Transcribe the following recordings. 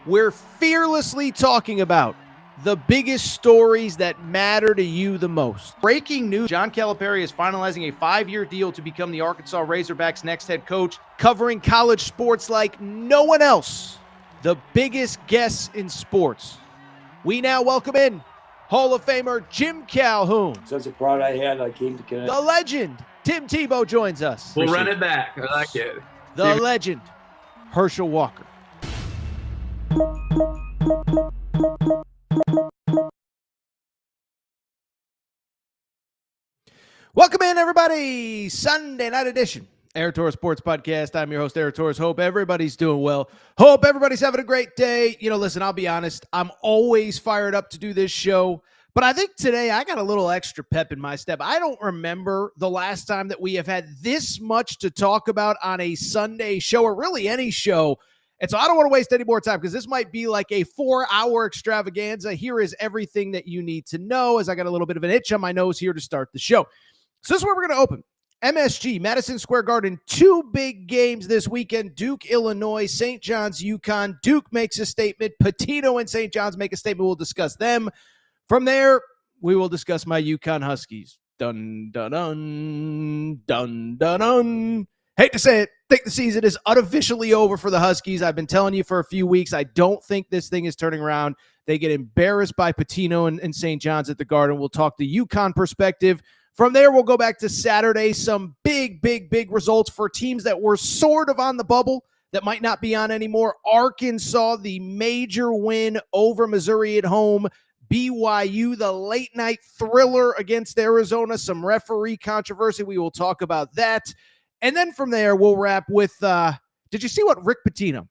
We're fearlessly talking about the biggest stories that matter to you the most. Breaking news, John Calipari is finalizing a 5-year deal to become the Arkansas Razorbacks' next head coach, covering college sports like no one else. The biggest guests in sports. We now welcome in Hall of Famer Jim Calhoun. Such a pride I had, I came to Connecticut. The legend, Tim Tebow, joins us. We'll run it back. I like it. The legend, Herschel Walker. Welcome in, everybody. Sunday night edition, Aaron Torres Sports Podcast. I'm your host, Aaron Torres. Hope everybody's doing well. Hope everybody's having a great day. You know, listen, I'll be honest. I'm always fired up to do this show, but I think today I got a little extra pep in my step. I don't remember the last time that we have had this much to talk about on a Sunday show, or really any show. And so I don't want to waste any more time because this might be like a 4-hour extravaganza. Here is everything that you need to know, as I got a little bit of an itch on my nose here to start the show. So this is where we're going to open. MSG, Madison Square Garden, 2 big games this weekend. Duke, Illinois, St. John's, UConn. Duke makes a statement. Pitino and St. John's make a statement. We'll discuss them. From there, we will discuss my UConn Huskies. Dun, dun, dun, dun, dun, dun. Hate to say it, think the season is unofficially over for the Huskies. I've been telling you for a few weeks, I don't think this thing is turning around. They get embarrassed by Pitino and St. John's at the Garden. We'll talk the UConn perspective. From there, we'll go back to Saturday. Some big results for teams that were sort of on the bubble that might not be on anymore. Arkansas, the major win over Missouri at home. BYU, the late-night thriller against Arizona. Some referee controversy. We will talk about that. And then from there, we'll wrap with, did you see what Rick Pitino,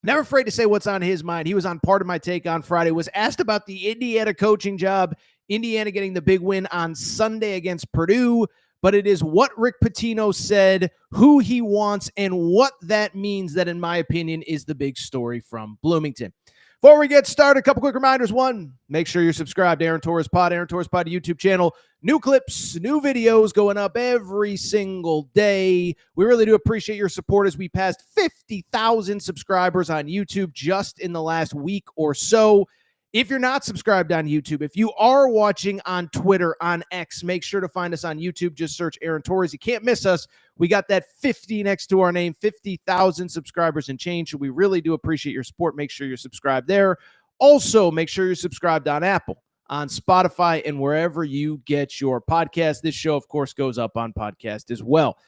never afraid to say what's on his mind. He was on Part of My Take on Friday, was asked about the Indiana coaching job, Indiana getting the big win on Sunday against Purdue, but it is what Rick Pitino said, who he wants, and what that means that, in my opinion, is the big story from Bloomington. Before we get started, a couple quick reminders. One, make sure you're subscribed to Aaron Torres Pod YouTube channel. New clips, new videos going up every single day. We really do appreciate your support as we passed 50,000 subscribers on YouTube just in the last week or so. If you're not subscribed on YouTube, if you are watching on Twitter, on X, make sure to find us on YouTube. Just search Aaron Torres. You can't miss us. We got that 50 next to our name, 50,000 subscribers and change. So we really do appreciate your support. Make sure you're subscribed there. Also, make sure you're subscribed on Apple, on Spotify, and wherever you get your podcast. This show, of course, goes up on podcast as well.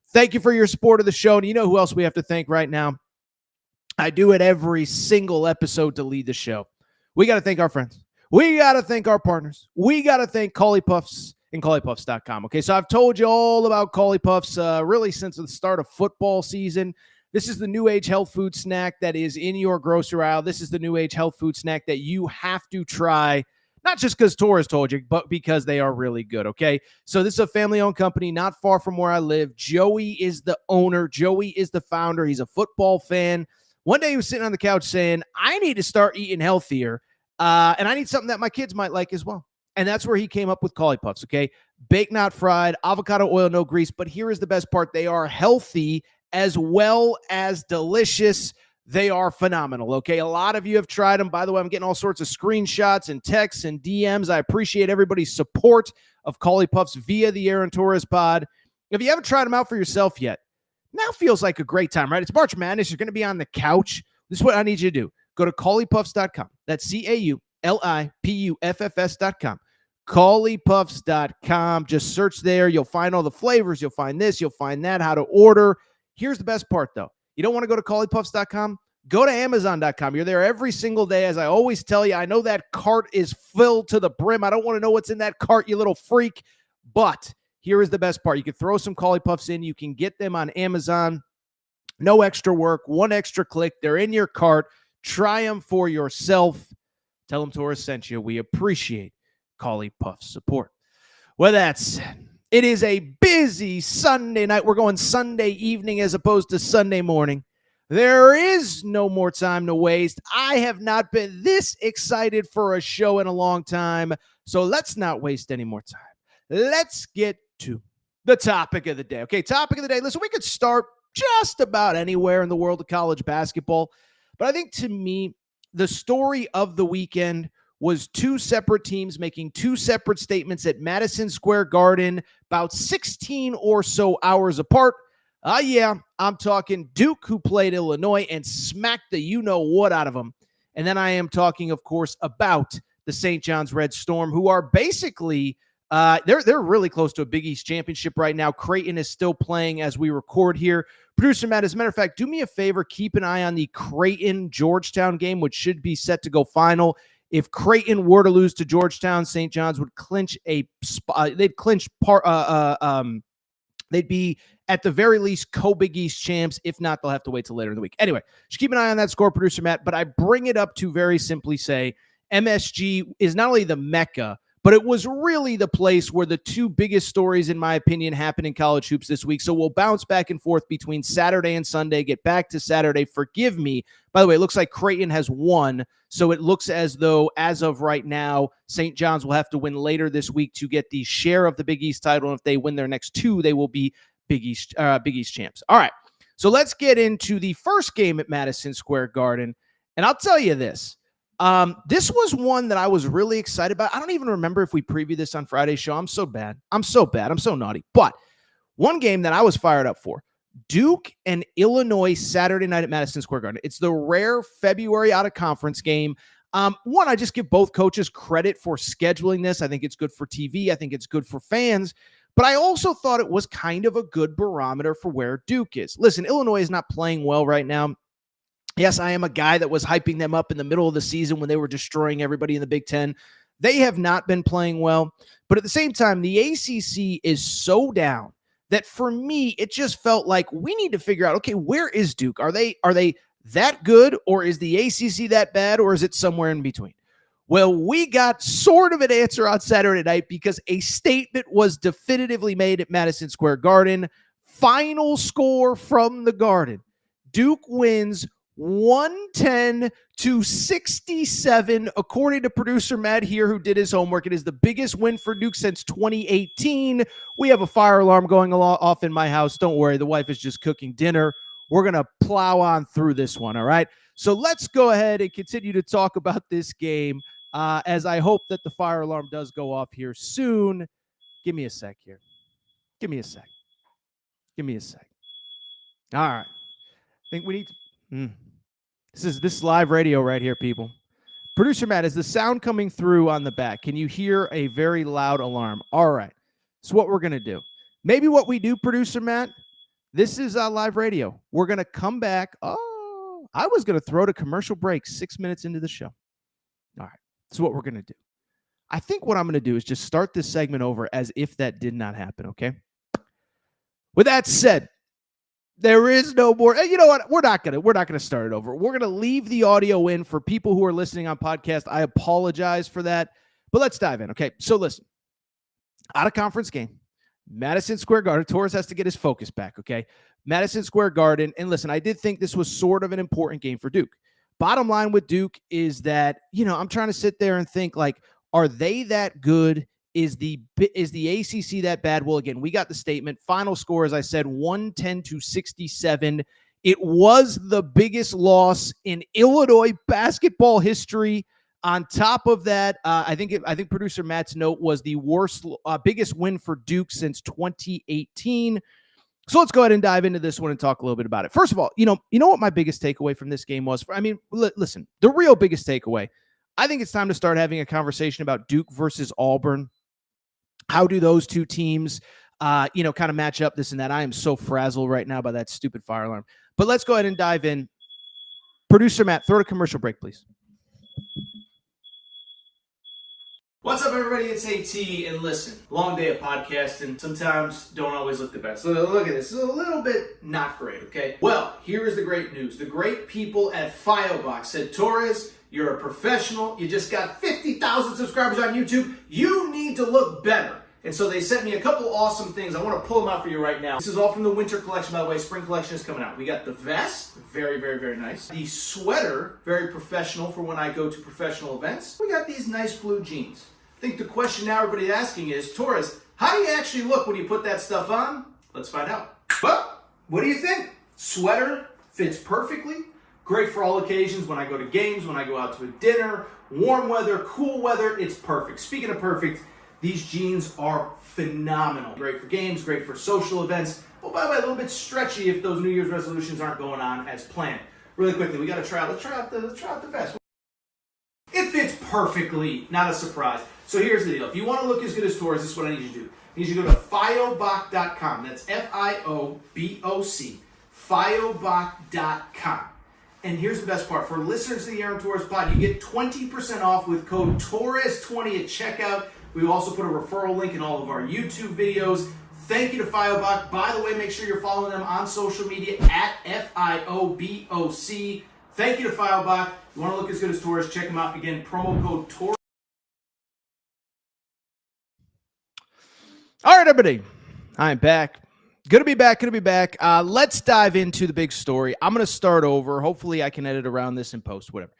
Thank you for your support of the show. And you know who else we have to thank right now? I do it every single episode to lead the show. We got to thank our friends. We got to thank our partners. We got to thank Cauli Puffs and CauliPuffs.com. Okay, so I've told you all about Cauli Puffs really since the start of football season. This is the new age health food snack that is in your grocery aisle. This is the new age health food snack that you have to try, not just because Torres told you, but because they are really good, okay? So this is a family-owned company not far from where I live. Joey is the owner. Joey is the founder. He's a football fan. One day he was sitting on the couch saying, I need to start eating healthier, and I need something that my kids might like as well. And that's where he came up with Cauli Puffs, okay? Baked, not fried, avocado oil, no grease. But here is the best part. They are healthy as well as delicious. They are phenomenal, okay? A lot of you have tried them. By the way, I'm getting all sorts of screenshots and texts and DMs. I appreciate everybody's support of Cauli Puffs via the Aaron Torres Pod. If you haven't tried them out for yourself yet, now feels like a great time, right? It's March Madness. You're going to be on the couch. This is what I need you to do. Go to CauliPuffs.com. That's CauliPuffs.com. CauliPuffs.com. Just search there. You'll find all the flavors. You'll find this. You'll find that, how to order. Here's the best part, though. You don't want to go to CauliPuffs.com? Go to Amazon.com. You're there every single day. As I always tell you, I know that cart is filled to the brim. I don't want to know what's in that cart, you little freak. But here is the best part. You can throw some Cauli Puffs in. You can get them on Amazon. No extra work. One extra click. They're in your cart. Try them for yourself. Tell them Torres sent you. We appreciate Cauli Puffs support. Well, that's said, it is a busy Sunday night. We're going Sunday evening as opposed to Sunday morning. There is no more time to waste. I have not been this excited for a show in a long time. So let's not waste any more time. Let's get to the topic of the day. Okay, topic of the day. Listen, we could start just about anywhere in the world of college basketball. But I think to me, the story of the weekend was two separate teams making two separate statements at Madison Square Garden about 16 or so hours apart. Yeah, I'm talking Duke, who played Illinois and smacked the you-know-what out of them. And then I am talking, of course, about the St. John's Red Storm, who are basically they're really close to a Big East championship right now. Creighton is still playing as we record here. Producer Matt, as a matter of fact, do me a favor, keep an eye on the Creighton-Georgetown game, which should be set to go final. If Creighton were to lose to Georgetown, St. John's would clinch a spot. They'd be at the very least co-Big East champs. If not, they'll have to wait till later in the week. Anyway, just keep an eye on that score, Producer Matt. But I bring it up to very simply say MSG is not only the Mecca, but it was really the place where the two biggest stories, in my opinion, happened in college hoops this week. So we'll bounce back and forth between Saturday and Sunday, get back to Saturday. Forgive me. By the way, it looks like Creighton has won. So it looks as though, as of right now, St. John's will have to win later this week to get the share of the Big East title. And if they win their next two, they will be Big East champs. All right. So let's get into the first game at Madison Square Garden. And I'll tell you this. This was one that I was really excited about. I don't even remember if we previewed this on Friday's show. I'm so bad. I'm so naughty. But one game that I was fired up for, Duke and Illinois Saturday night at Madison Square Garden. It's the rare February out-of-conference game. One, I just give both coaches credit for scheduling this. I think it's good for TV. I think it's good for fans. But I also thought it was kind of a good barometer for where Duke is. Listen, Illinois is not playing well right now. Yes, I am a guy that was hyping them up in the middle of the season when they were destroying everybody in the Big Ten. They have not been playing well. But at the same time, the ACC is so down that for me, it just felt like we need to figure out, okay, where is Duke? Are they that good, or is the ACC that bad, or is it somewhere in between? Well, we got sort of an answer on Saturday night because a statement was definitively made at Madison Square Garden. Final score from the Garden. Duke wins 110-67, according to producer Matt here, who did his homework. It is the biggest win for Duke since 2018. We have a fire alarm going off in my house. Don't worry, the wife is just cooking dinner. We're going to plow on through this one, all right? So let's go ahead and continue to talk about this game as I hope that the fire alarm does go off here soon. Give me a sec here. Give me a sec. All right. I think we need to... This is live radio right here, people. Producer Matt, is the sound coming through on the back? Can you hear a very loud alarm? All right. So what we're going to do. Maybe what we do, Producer Matt, this is live radio. We're going to come back. Oh, I was going to throw to commercial break 6 minutes into the show. All right. So what we're going to do. I think what I'm going to do is just start this segment over as if that did not happen, okay? With that said, there is no more. You know what? We're not gonna start it over. We're gonna leave the audio in for people who are listening on podcast. I apologize for that, but let's dive in. Okay, so listen, out of conference game, Madison Square Garden. Torres has to get his focus back. Okay, Madison Square Garden, and listen, I did think this was sort of an important game for Duke. Bottom line with Duke is that I'm trying to sit there and think like, are they that good? Is the ACC that bad? Well, again, we got the statement. Final score, as I said, 110-67. It was the biggest loss in Illinois basketball history. On top of that, I think producer Matt's note was the biggest win for Duke since 2018. So let's go ahead and dive into this one and talk a little bit about it. First of all, you know what my biggest takeaway from this game was? Listen, the real biggest takeaway, I think it's time to start having a conversation about Duke versus Auburn. How do those two teams, kind of match up, this and that? I am so frazzled right now by that stupid fire alarm. But let's go ahead and dive in. Producer Matt, throw to commercial break, please. What's up, everybody? It's AT, and listen, long day of podcasting. Sometimes don't always look the best. So look at this. It's a little bit not great, okay? Well, here is the great news. The great people at Filobox said, Torres, you're a professional. You just got 50,000 subscribers on YouTube. You need to look better. And so they sent me a couple awesome things. I want to pull them out for you right now. This is all from the winter collection, by the way. Spring collection is coming out. We got the vest, very, very, very nice. The sweater, very professional for when I go to professional events. We got these nice blue jeans. I think the question now everybody's asking is, Torres, how do you actually look when you put that stuff on? Let's find out. Well, what do you think? Sweater fits perfectly. Great for all occasions. When I go to games, when I go out to a dinner, warm weather, cool weather, it's perfect. Speaking of perfect, these jeans are phenomenal. Great for games, great for social events. Oh, by the way, a little bit stretchy if those New Year's resolutions aren't going on as planned. Really quickly, we got to try out. Let's try out the vest. It fits perfectly, not a surprise. So here's the deal. If you want to look as good as Torres, this is what I need you to do. I need you to go to fioboc.com. That's F-I-O-B-O-C. Fioboc.com. And here's the best part. For listeners to the Aaron Torres pod, you get 20% off with code Torres20 at checkout. We also put a referral link in all of our YouTube videos. Thank you to Fioboc. By the way, make sure you're following them on social media at F-I-O-B-O-C. Thank you to Fioboc. You want to look as good as Torres, check them out. Again, promo code Torres. All right, everybody. I'm back. Good to be back. Let's dive into the big story. I'm going to start over. Hopefully, I can edit around this and post, whatever.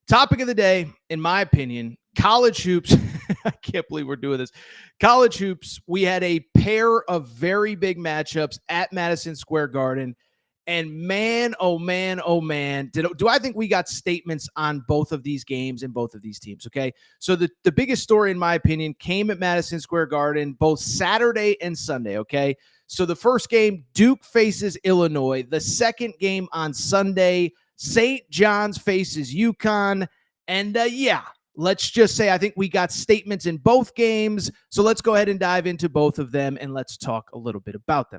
Topic of the day, in my opinion, college hoops. I can't believe we're doing this. College hoops. We had a pair of very big matchups at Madison Square Garden. And man, oh man, oh man, do I think we got statements on both of these games and both of these teams, okay? So the biggest story, in my opinion, came at Madison Square Garden, both Saturday and Sunday, okay? So the first game, Duke faces Illinois. The second game on Sunday, St. John's faces UConn. And let's just say I think we got statements in both games. So let's go ahead and dive into both of them, and let's talk a little bit about them.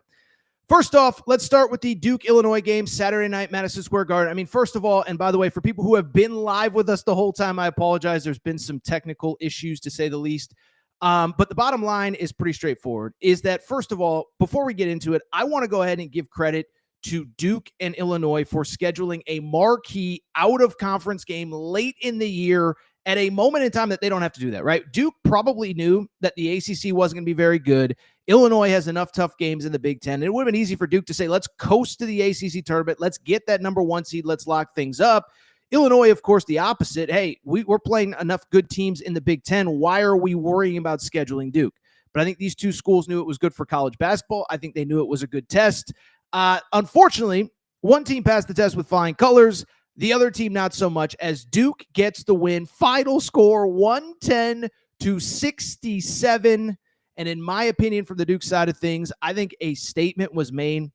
First off, let's start with the Duke-Illinois game, Saturday night, Madison Square Garden. I mean, first of all, and by the way, for people who have been live with us the whole time, I apologize. There's been some technical issues, to say the least. But the bottom line is pretty straightforward, is that, first of all, before we get into it, I want to go ahead and give credit to Duke and Illinois for scheduling a marquee out-of-conference game late in the year at a moment in time that they don't have to do that, right? Duke probably knew that the ACC wasn't going to be very good. Illinois has enough tough games in the Big Ten. It would have been easy for Duke to say, let's coast to the ACC tournament. Let's get that number one seed. Let's lock things up. Illinois, of course, the opposite. Hey, we're playing enough good teams in the Big Ten. Why are we worrying about scheduling Duke? But I think these two schools knew it was good for college basketball. I think they knew it was a good test. Unfortunately, one team passed the test with flying colors. The other team, not so much, as Duke gets the win. Final score, 110-67. And in my opinion, from the Duke side of things, I think a statement was made.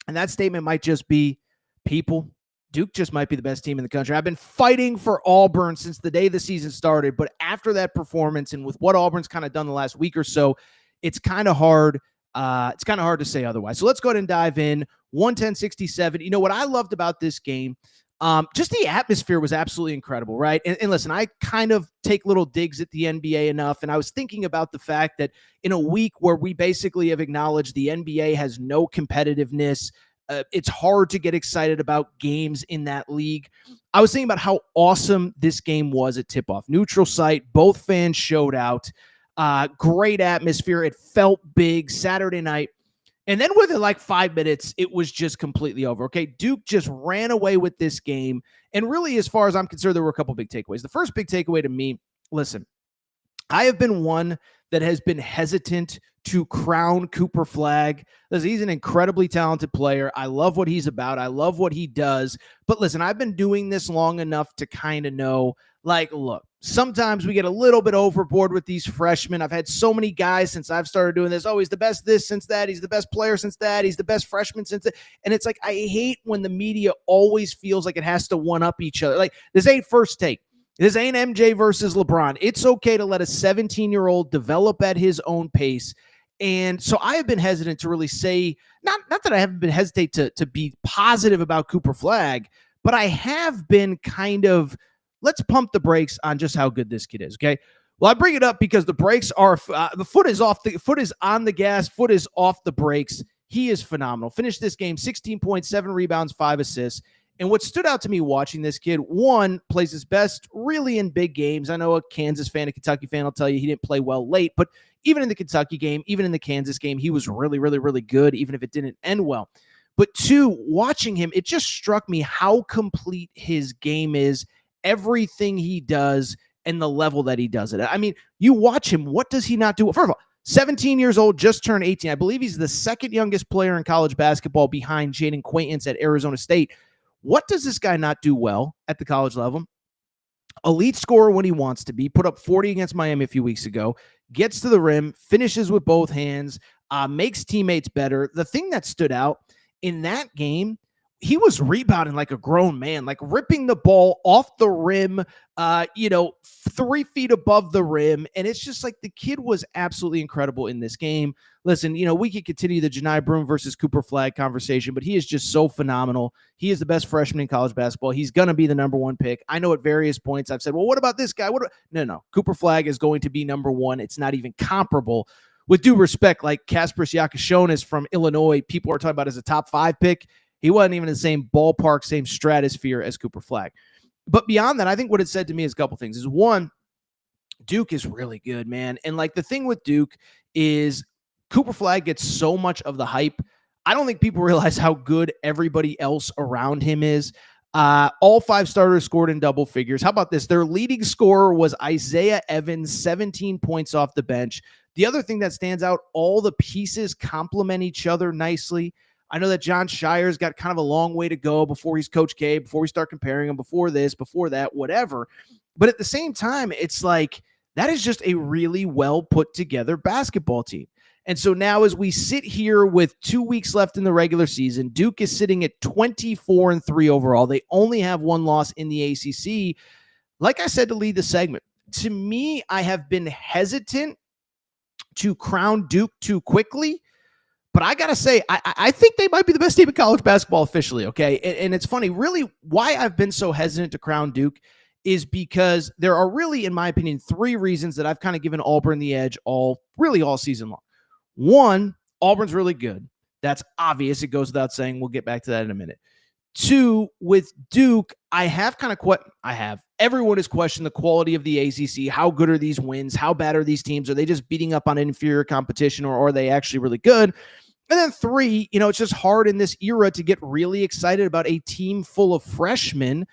And that statement might just be, people, Duke just might be the best team in the country. I've been fighting for Auburn since the day the season started. But after that performance and with what Auburn's kind of done the last week or so, it's kind of hard. It's kind of hard to say otherwise. So let's go ahead and dive in. 110-67. You know what I loved about this game? Just the atmosphere was absolutely incredible, right? And listen, I kind of take little digs at the NBA enough, and I was thinking about the fact that in a week where we basically have acknowledged the NBA has no competitiveness, it's hard to get excited about games in that league. I was thinking about how awesome this game was at tip-off. Neutral site, both fans showed out. Great atmosphere. It felt big Saturday night. And then within like 5 minutes, it was just completely over. Okay, Duke just ran away with this game. And really, as far as I'm concerned, there were a couple big takeaways. The first big takeaway to me, listen, I have been one that has been hesitant to crown Cooper Flagg. Listen, he's an incredibly talented player. I love what he's about. I love what he does. But listen, I've been doing this long enough to kind of know, like, look, sometimes we get a little bit overboard with these freshmen. I've had so many guys since I've started doing this. Oh, he's the best this since that. He's the best player since that. He's the best freshman since that. And it's like, I hate when the media always feels like it has to one-up each other. Like, this ain't First Take. This ain't MJ versus LeBron. It's okay to let a 17-year-old develop at his own pace. And so I have been hesitant to really say, not that I haven't been hesitant to be positive about Cooper Flagg, but I have been kind of, let's pump the brakes on just how good this kid is, okay? Well, I bring it up because the brakes are, the foot is on the gas, foot is off the brakes. He is phenomenal. Finished this game, 16 points, 7 rebounds, 5 assists. And what stood out to me watching this kid, one, plays his best really in big games. I know a Kansas fan, a Kentucky fan will tell you he didn't play well late, but even in the Kentucky game, even in the Kansas game, he was really, really, really good, even if it didn't end well. But two, watching him, it just struck me how complete his game is, everything he does, and the level that he does it. I mean, you watch him, what does he not do? First of all, 17 years old, just turned 18. I believe he's the second youngest player in college basketball behind Jaden Quaintance at Arizona State. What does this guy not do well at the college level? Elite scorer when he wants to be, put up 40 against Miami a few weeks ago, gets to the rim, finishes with both hands, makes teammates better. The thing that stood out in that game, he was rebounding like a grown man, like ripping the ball off the rim, 3 feet above the rim. And it's just like the kid was absolutely incredible in this game. Listen, we could continue the Janai Broome versus Cooper Flagg conversation, but he is just so phenomenal. He is the best freshman in college basketball. He's going to be the number one pick. I know at various points I've said, well, what about this guy? No. Cooper Flagg is going to be number one. It's not even comparable. With due respect, like Kaspris Yakashonis from Illinois, people are talking about as a top 5 pick. He wasn't even in the same ballpark, same stratosphere as Cooper Flagg. But beyond that, I think what it said to me is a couple things. Is one, Duke is really good, man. And like the thing with Duke is Cooper Flagg gets so much of the hype. I don't think people realize how good everybody else around him is. All 5 starters scored in double figures. How about this? Their leading scorer was Isaiah Evans, 17 points off the bench. The other thing that stands out, all the pieces complement each other nicely. I know that John Shire's got kind of a long way to go before he's Coach K, before we start comparing him, before this, before that, whatever. But at the same time, it's like that is just a really well put together basketball team. And so now as we sit here with 2 weeks left in the regular season, Duke is sitting at 24-3 overall. They only have 1 loss in the ACC. Like I said to lead the segment, to me, I have been hesitant to crown Duke too quickly. But I got to say, I think they might be the best team in college basketball officially, okay? And it's funny, really, why I've been so hesitant to crown Duke is because there are really, in my opinion, 3 reasons that I've kind of given Auburn the edge all season long. 1, Auburn's really good. That's obvious. It goes without saying. We'll get back to that in a minute. 2, with Duke, everyone has questioned the quality of the ACC. How good are these wins? How bad are these teams? Are they just beating up on inferior competition, or are they actually really good? And then 3, it's just hard in this era to get really excited about a team full of freshmen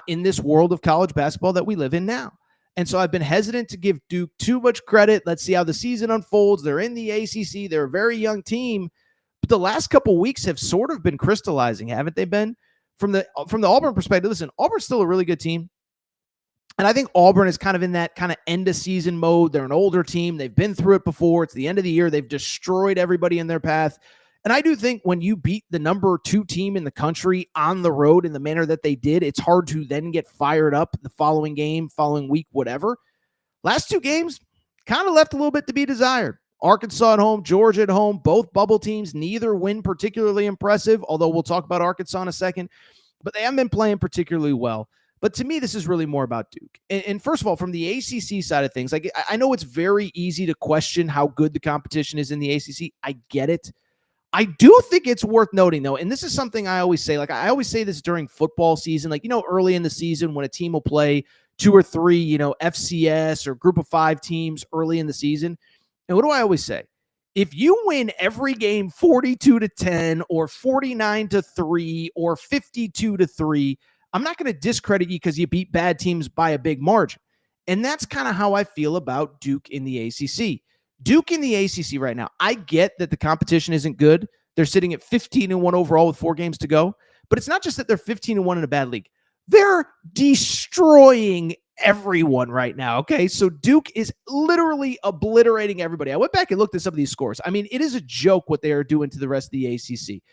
in this world of college basketball that we live in now. And so I've been hesitant to give Duke too much credit. Let's see how the season unfolds. They're in the ACC. They're a very young team. But the last couple of weeks have sort of been crystallizing, haven't they been? From the Auburn perspective, listen, Auburn's still a really good team. And I think Auburn is kind of in that kind of end of season mode. They're an older team. They've been through it before. It's the end of the year. They've destroyed everybody in their path. And I do think when you beat the number 2 team in the country on the road in the manner that they did, it's hard to then get fired up the following game, following week, whatever. Last 2 games kind of left a little bit to be desired. Arkansas at home, Georgia at home, both bubble teams, neither win particularly impressive, although we'll talk about Arkansas in a second. But they haven't been playing particularly well. But to me, this is really more about Duke. And first of all, from the ACC side of things, like I know it's very easy to question how good the competition is in the ACC. I get it. I do think it's worth noting, though, and this is something I always say. Like I always say this during football season, like, early in the season when a team will play 2 or 3, FCS or group of 5 teams early in the season. And what do I always say? If you win every game 42-10 or 49-3 or 52-3, I'm not going to discredit you because you beat bad teams by a big margin. And that's kind of how I feel about Duke in the ACC. Duke in the ACC right now, I get that the competition isn't good. They're sitting at 15-1 overall with 4 games to go. But it's not just that they're 15-1 in a bad league. They're destroying everyone right now, okay? So Duke is literally obliterating everybody. I went back and looked at some of these scores. I mean, it is a joke what they are doing to the rest of the ACC.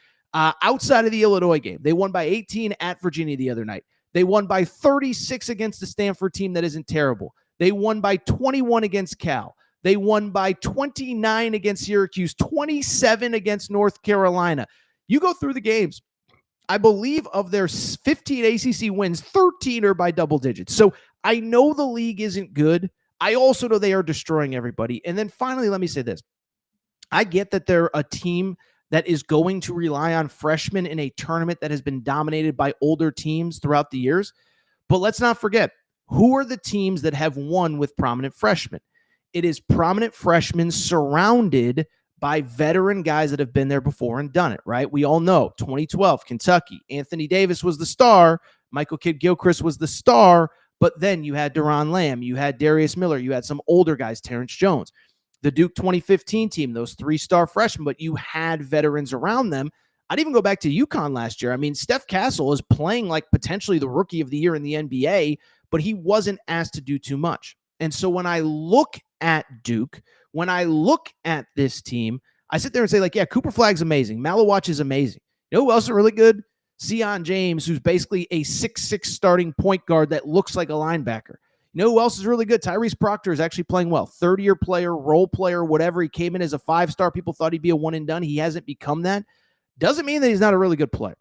Outside of the Illinois game, they won by 18 at Virginia the other night. They won by 36 against the Stanford team that isn't terrible. They won by 21 against Cal. They won by 29 against Syracuse, 27 against North Carolina. You go through the games. I believe of their 15 ACC wins, 13 are by double digits. So I know the league isn't good. I also know they are destroying everybody. And then finally, let me say this. I get that they're a team that is going to rely on freshmen in a tournament that has been dominated by older teams throughout the years. But let's not forget, who are the teams that have won with prominent freshmen? It is prominent freshmen surrounded by veteran guys that have been there before and done it, right? We all know 2012, Kentucky, Anthony Davis was the star. Michael Kidd-Gilchrist was the star. But then you had Deron Lamb, you had Darius Miller, you had some older guys, Terrence Jones. The Duke 2015 team, those 3-star freshmen, but you had veterans around them. I'd even go back to UConn last year. I mean, Steph Castle is playing like potentially the rookie of the year in the NBA, but he wasn't asked to do too much. And so when I look at Duke, when I look at this team, I sit there and say, like, yeah, Cooper Flagg's amazing. Malawatch is amazing. You know who else is really good? Sion James, who's basically a 6'6" starting point guard that looks like a linebacker. You know who else is really good? Tyrese Proctor is actually playing well. Third-year player, role player, whatever. He came in as a 5-star. People thought he'd be a one and done. He hasn't become that. Doesn't mean that he's not a really good player.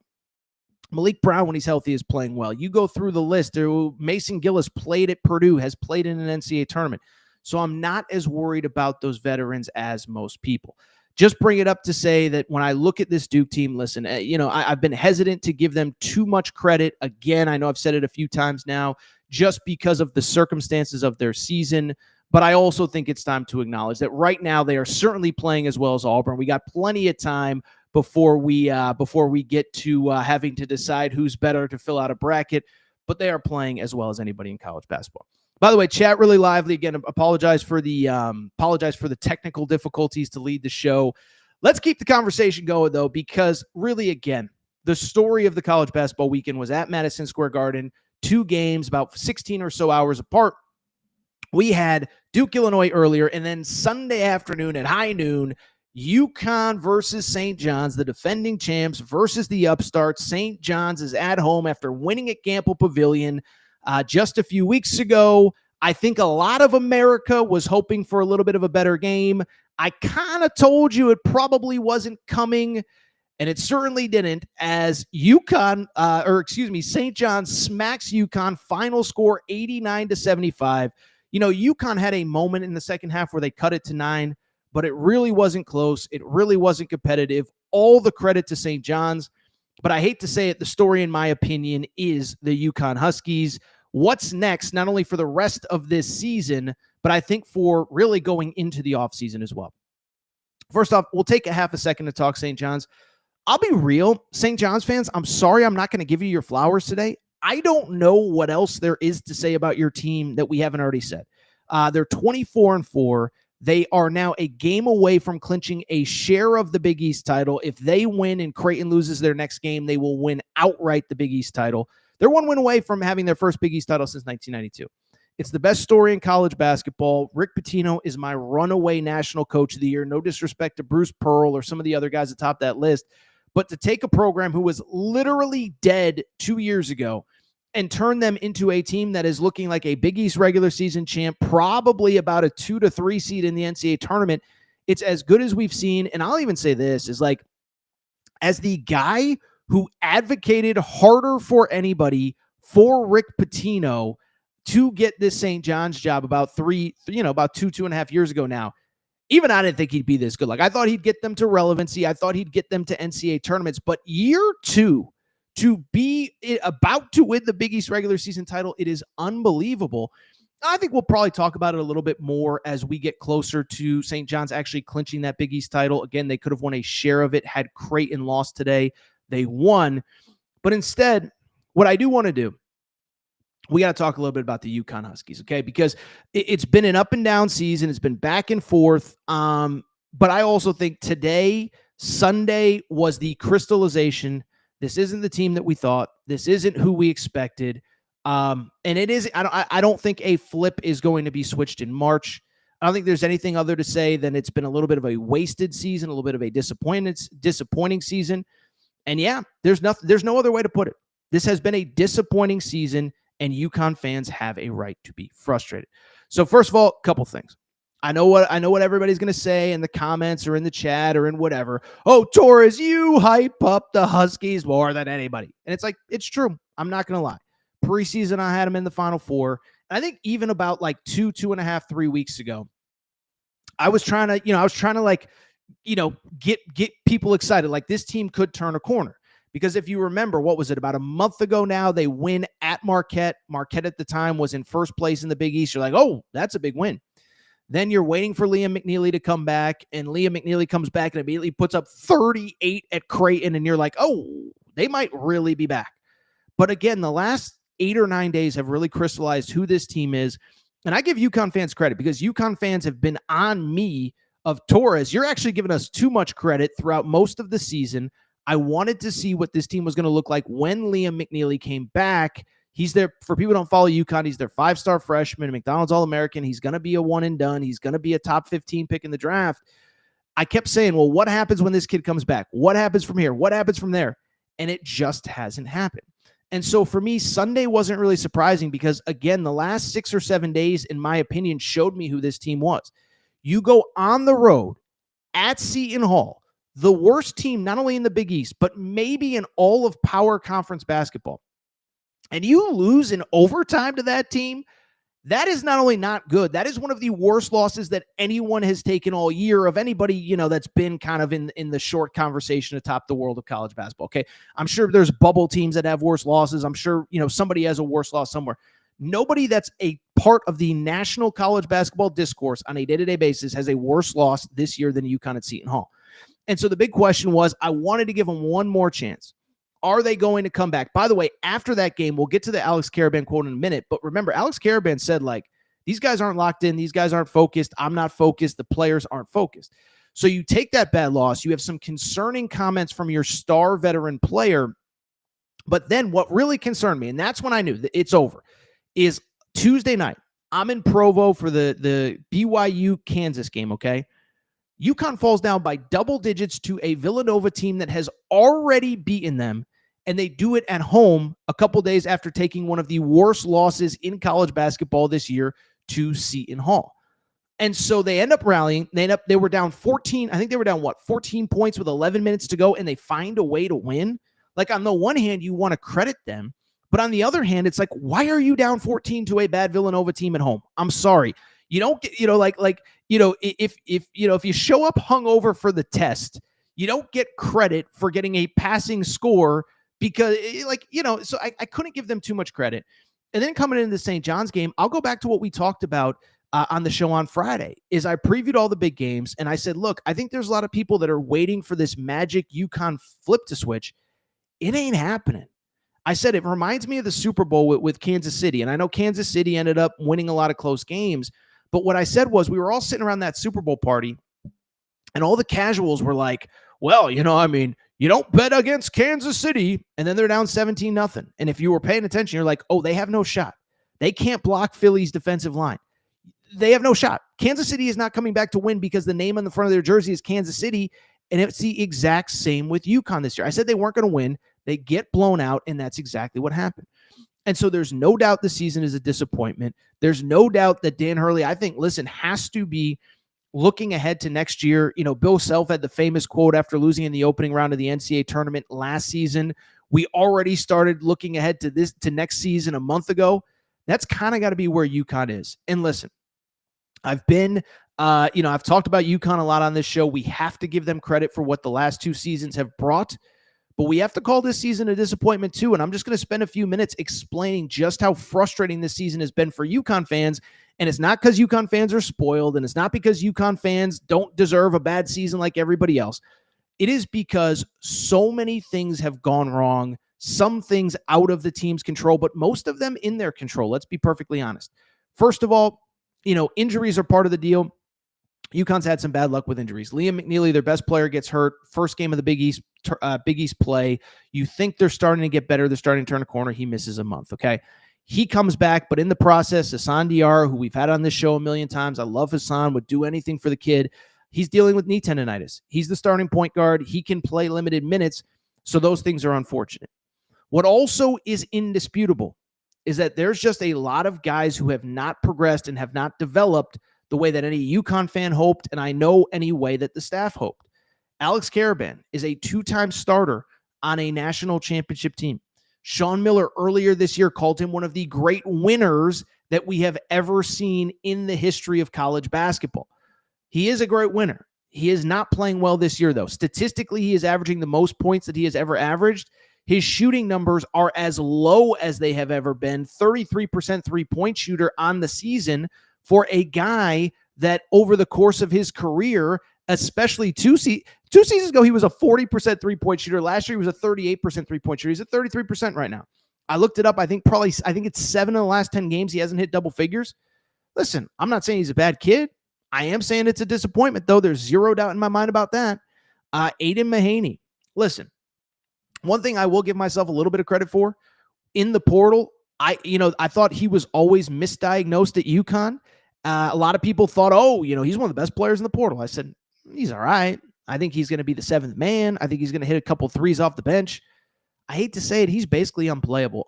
Malik Brown, when he's healthy, is playing well. You go through the list. Mason Gillis played at Purdue, has played in an NCAA tournament. So I'm not as worried about those veterans as most people. Just bring it up to say that when I look at this Duke team, listen, I've been hesitant to give them too much credit. Again, I know I've said it a few times now, just because of the circumstances of their season. But I also think it's time to acknowledge that right now they are certainly playing as well as Auburn. We got plenty of time before we get to having to decide who's better to fill out a bracket, but they are playing as well as anybody in college basketball. By the way, chat really lively. Again, apologize for the technical difficulties to lead the show. Let's keep the conversation going, though, because really, again, the story of the college basketball weekend was at Madison Square Garden, 2 games, about 16 or so hours apart. We had Duke, Illinois earlier, and then Sunday afternoon at high noon, UConn versus St. John's, the defending champs versus the upstarts. St. John's is at home after winning at Gamble Pavilion just a few weeks ago. I think a lot of America was hoping for a little bit of a better game. I kind of told you it probably wasn't coming, and it certainly didn't, as St. John's smacks UConn, final score 89-75. UConn had a moment in the second half where they cut it to 9, but it really wasn't close. It really wasn't competitive. All the credit to St. John's, but I hate to say it, the story, in my opinion, is the UConn Huskies. What's next, not only for the rest of this season, but I think for really going into the offseason as well. First off, we'll take a half a second to talk St. John's. I'll be real, St. John's fans, I'm sorry I'm not going to give you your flowers today. I don't know what else there is to say about your team that we haven't already said. They're 24-4. They are now a game away from clinching a share of the Big East title. If they win and Creighton loses their next game, they will win outright the Big East title. They're 1 win away from having their first Big East title since 1992. It's the best story in college basketball. Rick Pitino is my runaway national coach of the year. No disrespect to Bruce Pearl or some of the other guys atop that list, but to take a program who was literally dead 2 years ago and turn them into a team that is looking like a Big East regular season champ, probably about a 2 to 3 seed in the NCAA tournament. It's as good as we've seen. And I'll even say this is like, as the guy who advocated harder for anybody for Rick Pitino to get this St. John's job about 2.5 years ago now, even I didn't think he'd be this good. Like, I thought he'd get them to relevancy. I thought he'd get them to NCAA tournaments, but year 2, to be about to win the Big East regular season title, it is unbelievable. I think we'll probably talk about it a little bit more as we get closer to St. John's actually clinching that Big East title. Again, they could have won a share of it had Creighton lost today. They won. But instead, what I do want to do, we got to talk a little bit about the UConn Huskies, okay? Because it's been an up and down season. It's been back and forth. But I also think today, Sunday, was the crystallization. This isn't the team that we thought. This isn't who we expected. And it is. I don't think a flip is going to be switched in March. I don't think there's anything other to say than it's been a little bit of a wasted season, a little bit of a disappointing season. And yeah, there's no other way to put it. This has been a disappointing season, and UConn fans have a right to be frustrated. So first of all, a couple things. I know what everybody's going to say in the comments or in the chat or in whatever. Oh, Torres, you hype up the Huskies more than anybody. And it's like, it's true. I'm not going to lie. Preseason, I had them in the Final Four. And I think even about like 2.5, 3 weeks ago, I was trying to get people excited. Like, this team could turn a corner. Because if you remember, what was it, about a month ago now, they win at Marquette. Marquette at the time was in first place in the Big East. You're like, oh, that's a big win. Then you're waiting for Liam McNeely to come back, and Liam McNeely comes back and immediately puts up 38 at Creighton, and you're like, oh, they might really be back. But again, the last 8 or 9 days have really crystallized who this team is, and I give UConn fans credit because UConn fans have been on me of Torres. You're actually giving us too much credit throughout most of the season. I wanted to see what this team was going to look like when Liam McNeely came back. He's there, for people who don't follow UConn, he's their 5-star freshman, McDonald's All-American. He's going to be a one and done. He's going to be a top 15 pick in the draft. I kept saying, well, what happens when this kid comes back? What happens from here? What happens from there? And it just hasn't happened. And so for me, Sunday wasn't really surprising because, again, the last 6 or 7 days, in my opinion, showed me who this team was. You go on the road at Seton Hall, the worst team, not only in the Big East, but maybe in all of Power Conference basketball, and you lose in overtime to that team, that is not only not good, that is one of the worst losses that anyone has taken all year of anybody, that's been kind of in the short conversation atop the world of college basketball. Okay. I'm sure there's bubble teams that have worse losses. I'm sure, somebody has a worse loss somewhere. Nobody that's a part of the national college basketball discourse on a day-to-day basis has a worse loss this year than UConn at Seton Hall. And so the big question was, I wanted to give them one more chance. Are they going to come back? By the way, after that game, we'll get to the Alex Karaban quote in a minute. But remember, Alex Karaban said, these guys aren't locked in. These guys aren't focused. I'm not focused. The players aren't focused. So you take that bad loss. You have some concerning comments from your star veteran player. But then what really concerned me, and that's when I knew that it's over, is Tuesday night. I'm in Provo for the BYU Kansas game, okay? UConn falls down by double digits to a Villanova team that has already beaten them. And they do it at home a couple days after taking one of the worst losses in college basketball this year to Seton Hall. And so they end up rallying. They were down 14. I think they were down 14 points with 11 minutes to go, and they find a way to win. On the one hand, you want to credit them, but on the other hand, it's why are you down 14 to a bad Villanova team at home? I'm sorry. You don't get, if you show up hungover for the test, you don't get credit for getting a passing score. Because, so I couldn't give them too much credit. And then coming into the St. John's game, I'll go back to what we talked about on the show on Friday, is I previewed all the big games, and I said, look, I think there's a lot of people that are waiting for this magic UConn flip to switch. It ain't happening. I said it reminds me of the Super Bowl with Kansas City, and I know Kansas City ended up winning a lot of close games, but what I said was we were all sitting around that Super Bowl party, and all the casuals were like, well, you don't bet against Kansas City, and then they're down 17-0. And if you were paying attention, you're like, oh, they have no shot. They can't block Philly's defensive line. They have no shot. Kansas City is not coming back to win because the name on the front of their jersey is Kansas City, and it's the exact same with UConn this year. I said they weren't going to win. They get blown out, and that's exactly what happened. And so there's no doubt the season is a disappointment. There's no doubt that Dan Hurley, I think, has to be looking ahead to next year. Bill Self had the famous quote after losing in the opening round of the NCAA tournament last season. We already started looking ahead to next season a month ago. That's kind of got to be where UConn is. And listen, I've talked about UConn a lot on this show. We have to give them credit for what the last 2 seasons have brought, but we have to call this season a disappointment too. And I'm just going to spend a few minutes explaining just how frustrating this season has been for UConn fans. And it's not because UConn fans are spoiled, and it's not because UConn fans don't deserve a bad season like everybody else. It is because so many things have gone wrong, some things out of the team's control, but most of them in their control. Let's be perfectly honest. First of all, injuries are part of the deal. UConn's had some bad luck with injuries. Liam McNeely, their best player, gets hurt. First game of the Big East play. You think they're starting to get better. They're starting to turn a corner. He misses a month, okay? He comes back, but in the process, Hassan Diarra, who we've had on this show a million times, I love Hassan, would do anything for the kid. He's dealing with knee tendonitis. He's the starting point guard. He can play limited minutes, so those things are unfortunate. What also is indisputable is that there's just a lot of guys who have not progressed and have not developed the way that any UConn fan hoped, and I know any way that the staff hoped. Alex Karaban is a 2-time starter on a national championship team. Sean Miller earlier this year called him one of the great winners that we have ever seen in the history of college basketball. He is a great winner. He is not playing well this year, though. Statistically, he is averaging the most points that he has ever averaged. His shooting numbers are as low as they have ever been. 33% three-point shooter on the season for a guy that over the course of his career, especially 2 seasons ago, he was a 40% three-point shooter. Last year, he was a 38% three-point shooter. He's at 33% right now. I looked it up. I think it's 7 of the last 10 games he hasn't hit double figures. Listen, I'm not saying he's a bad kid. I am saying it's a disappointment, though. There's zero doubt in my mind about that. Aiden Mahaney. Listen, One thing I will give myself a little bit of credit for, in the portal, I thought he was always misdiagnosed at UConn. A lot of people thought, he's one of the best players in the portal. I said, he's all right. I think he's going to be the seventh man. I think he's going to hit a couple threes off the bench. I hate to say it, he's basically unplayable.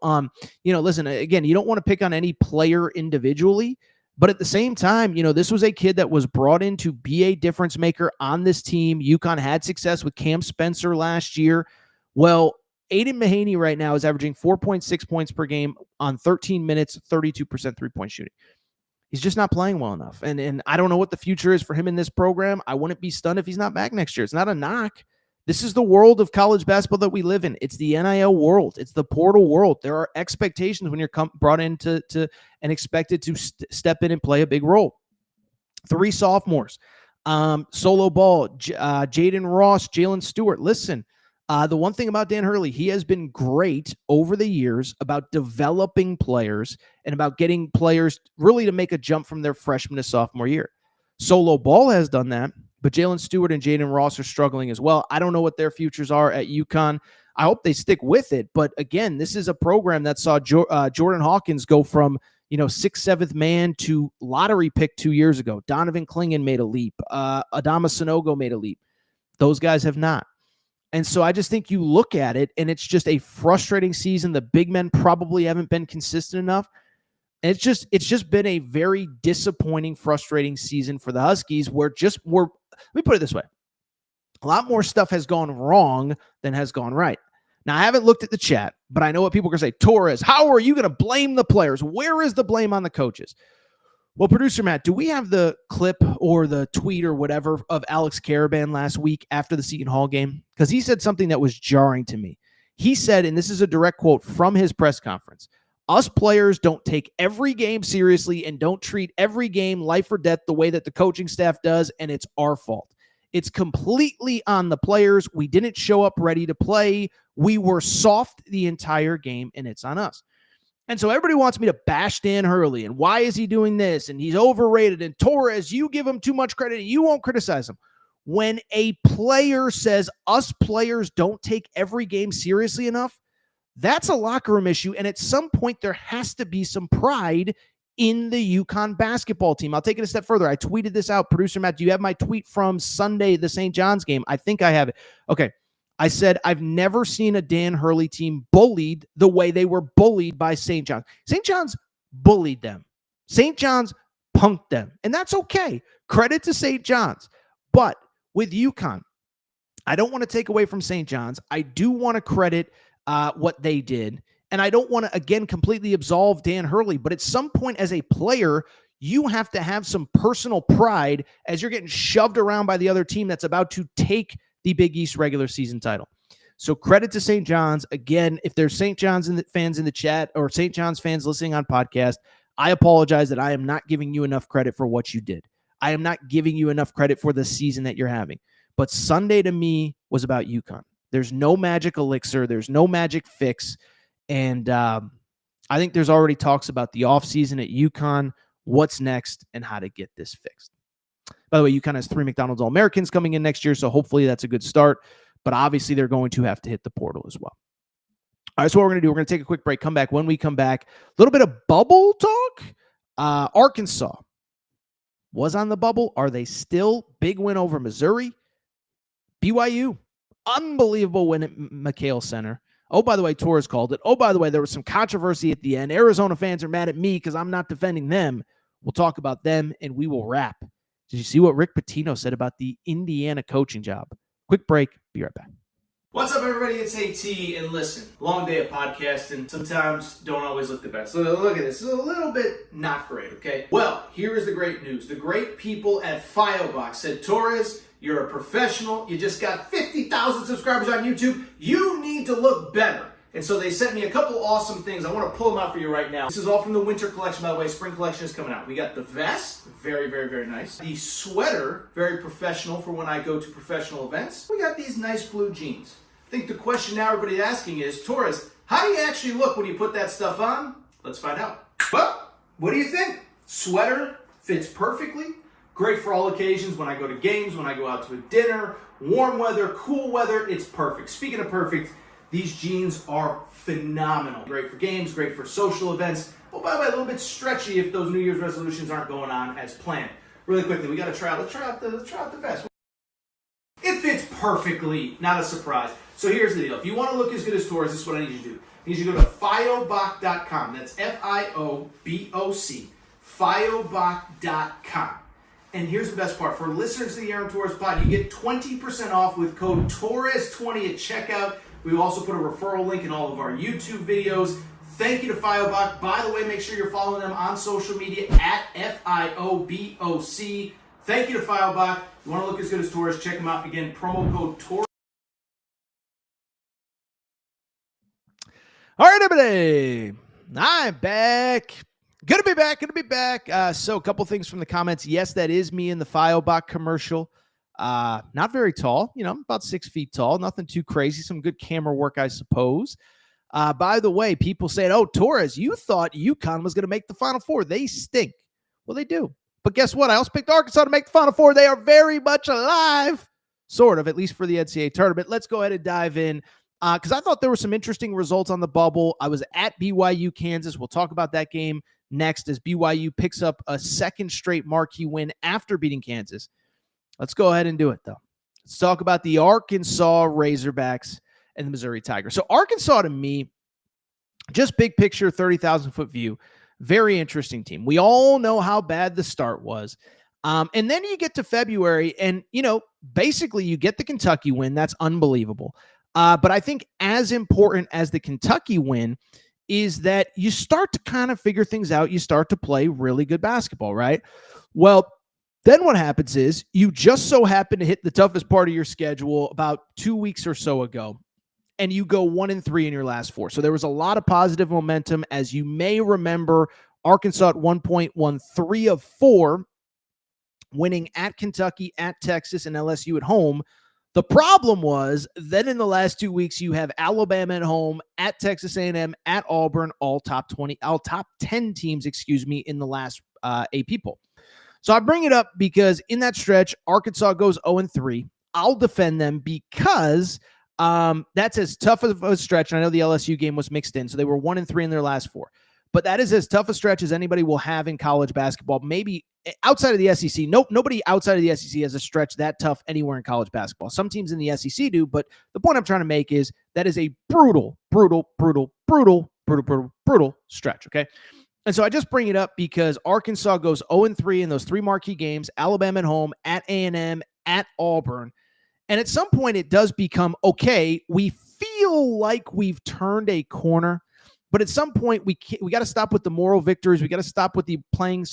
Listen, again, you don't want to pick on any player individually, but at the same time, this was a kid that was brought in to be a difference maker on this team. UConn had success with Cam Spencer last year. Well, Aiden Mahaney right now is averaging 4.6 points per game on 13 minutes, 32% three-point shooting. He's just not playing well enough. And I don't know what the future is for him in this program. I wouldn't be stunned if he's not back next year. It's not a knock. This is the world of college basketball that we live in. It's the NIL world. It's the portal world. There are expectations when you're brought in to and expected to step in and play a big role. 3 sophomores. Solo ball, Jaden Ross, Jalen Stewart. Listen, the one thing about Dan Hurley, he has been great over the years about developing players and about getting players really to make a jump from their freshman to sophomore year. Solo ball has done that, but Jalen Stewart and Jaden Ross are struggling as well. I don't know what their futures are at UConn. I hope they stick with it. But again, this is a program that saw Jordan Hawkins go from 6th, 7th man to lottery pick 2 years ago. Donovan Clingan made a leap. Adama Sanogo made a leap. Those guys have not. And so I just think you look at it, and it's just a frustrating season. The big men probably haven't been consistent enough. And it's just been a very disappointing, frustrating season for the Huskies let me put it this way. A lot more stuff has gone wrong than has gone right. Now, I haven't looked at the chat, but I know what people are going to say. Torres, how are you going to blame the players? Where is the blame on the coaches? Well, producer Matt, do we have the clip or the tweet or whatever of Alex Caravan last week after the Seton Hall game? Because he said something that was jarring to me. He said, and this is a direct quote from his press conference, "Us players don't take every game seriously and don't treat every game life or death the way that the coaching staff does, and it's our fault. It's completely on the players. We didn't show up ready to play. We were soft the entire game, and it's on us." And so everybody wants me to bash Dan Hurley, and why is he doing this? And he's overrated. And Torres, you give him too much credit, and you won't criticize him. When a player says us players don't take every game seriously enough, that's a locker room issue. And at some point, there has to be some pride in the UConn basketball team. I'll take it a step further. I tweeted this out. Producer Matt, do you have my tweet from Sunday, the St. John's game? I think I have it. Okay. I said, I've never seen a Dan Hurley team bullied the way they were bullied by St. John's. St. John's bullied them. St. John's punked them. And that's okay. Credit to St. John's. But with UConn, I don't want to take away from St. John's. I do want to credit what they did. And I don't want to, again, completely absolve Dan Hurley. But at some point as a player, you have to have some personal pride as you're getting shoved around by the other team that's about to take the Big East regular season title. So credit to St. John's. Again, if there's St. John's fans in the chat or St. John's fans listening on podcast, I apologize that I am not giving you enough credit for what you did. I am not giving you enough credit for the season that you're having. But Sunday to me was about UConn. There's no magic elixir. There's no magic fix. And I think there's already talks about the offseason at UConn, what's next, and how to get this fixed. By the way, UConn has 3 McDonald's All-Americans coming in next year, so hopefully that's a good start. But obviously they're going to have to hit the portal as well. All right, so what we're going to do, we're going to take a quick break, come back. When we come back, a little bit of bubble talk. Arkansas was on the bubble. Are they still? Big win over Missouri. BYU, unbelievable win at McHale Center. Oh, by the way, Torres called it. Oh, by the way, there was some controversy at the end. Arizona fans are mad at me because I'm not defending them. We'll talk about them, and we will wrap. Did you see what Rick Pitino said about the Indiana coaching job? Quick break. Be right back. What's up, everybody? It's AT, and listen, long day of podcasting. Sometimes don't always look the best. So look at this. It's a little bit not great, okay? Well, here is the great news. The great people at Firebox said, Torres, you're a professional. You just got 50,000 subscribers on YouTube. You need to look better. And so they sent me a couple awesome things. I want to pull them out for you right now. This is all from the winter collection, by the way. Spring collection is coming out. We got the vest, very, very, very nice. The sweater, very professional for when I go to professional events. We got these nice blue jeans. I think the question now everybody's asking is, Torres, how do you actually look when you put that stuff on? Let's find out. Well, what do you think? Sweater fits perfectly. Great for all occasions. When I go to games, when I go out to a dinner, warm weather, cool weather, it's perfect. Speaking of perfect, These jeans are phenomenal. Great for games, great for social events. Oh, by the way, a little bit stretchy if those New Year's resolutions aren't going on as planned. Really quickly, we got to try out. Let's try out the vest. It fits perfectly. Not a surprise. So here's the deal. If you want to look as good as Torres, this is what I need you to do. I need you to go to fioboc.com. That's FIOBOC. Fioboc.com. And here's the best part. For listeners to the Aaron Torres pod, you get 20% off with code Torres20 at checkout. We also put a referral link in all of our YouTube videos. Thank you to FIOBOC. By the way, make sure you're following them on social media at FIOBOC. Thank you to FIOBOC. You want to look as good as Torres, check them out. Again, promo code Torres. All right, everybody. I'm back. Good to be back. So a couple things from the comments. Yes, that is me in the FIOBOC commercial. Not very tall. I'm about 6 feet tall. Nothing too crazy. Some good camera work, I suppose. By the way, people saying, oh, Torres, you thought UConn was going to make the Final Four. They stink. Well, they do. But guess what? I also picked Arkansas to make the Final Four. They are very much alive, sort of, at least for the NCAA tournament. Let's go ahead and dive in because I thought there were some interesting results on the bubble. I was at BYU, Kansas. We'll talk about that game next as BYU picks up a second straight marquee win after beating Kansas. Let's go ahead and do it, though. Let's talk about the Arkansas Razorbacks and the Missouri Tigers. So Arkansas, to me, just big picture, 30,000-foot view, very interesting team. We all know how bad the start was. And then you get to February and, basically you get the Kentucky win. That's unbelievable. But I think as important as the Kentucky win is that you start to kind of figure things out. You start to play really good basketball, right? Well, then what happens is you just so happen to hit the toughest part of your schedule about 2 weeks or so ago, and you go 1-3 in your last 4. So there was a lot of positive momentum. As you may remember, Arkansas at one point won 3 of 4, winning at Kentucky, at Texas, and LSU at home. The problem was then in the last 2 weeks, you have Alabama at home, at Texas A&M, at Auburn, all top 10 teams, in the last AP poll. So I bring it up because in that stretch, Arkansas goes 0-3. I'll defend them because that's as tough of a stretch. And I know the LSU game was mixed in, so they were 1-3 in their last 4. But that is as tough a stretch as anybody will have in college basketball. Maybe outside of the SEC, nobody outside of the SEC has a stretch that tough anywhere in college basketball. Some teams in the SEC do, but the point I'm trying to make is that is a brutal stretch, okay? And so I just bring it up because Arkansas goes 0-3 in those 3 marquee games, Alabama at home, at A&M, at Auburn. And at some point it does become, okay, we feel like we've turned a corner, but at some point we got to stop with the moral victories. We got to stop with the playing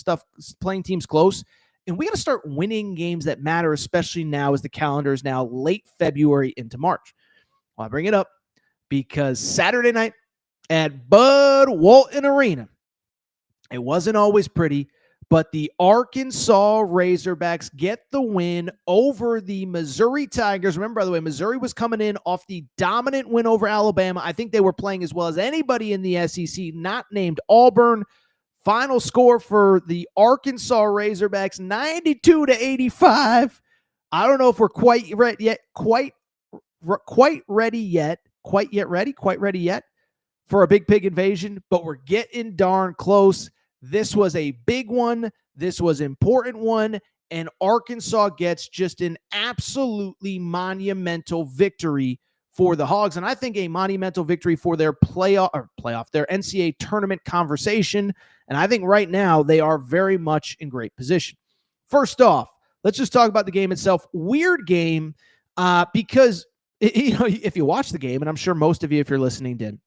teams close, and we got to start winning games that matter, especially now as the calendar is now late February into March. Well, I bring it up because Saturday night at Bud Walton Arena, it wasn't always pretty, but the Arkansas Razorbacks get the win over the Missouri Tigers. Remember, by the way, Missouri was coming in off the dominant win over Alabama. I think they were playing as well as anybody in the SEC, not named Auburn. Final score for the Arkansas Razorbacks, 92-85. I don't know if we're quite ready yet for a big pig invasion, but we're getting darn close. This was a big one. This was an important one. And Arkansas gets just an absolutely monumental victory for the Hogs. And I think a monumental victory for their their NCAA tournament conversation. And I think right now they are very much in great position. First off, let's just talk about the game itself. Weird game because, if you watch the game, and I'm sure most of you, if you're listening, did,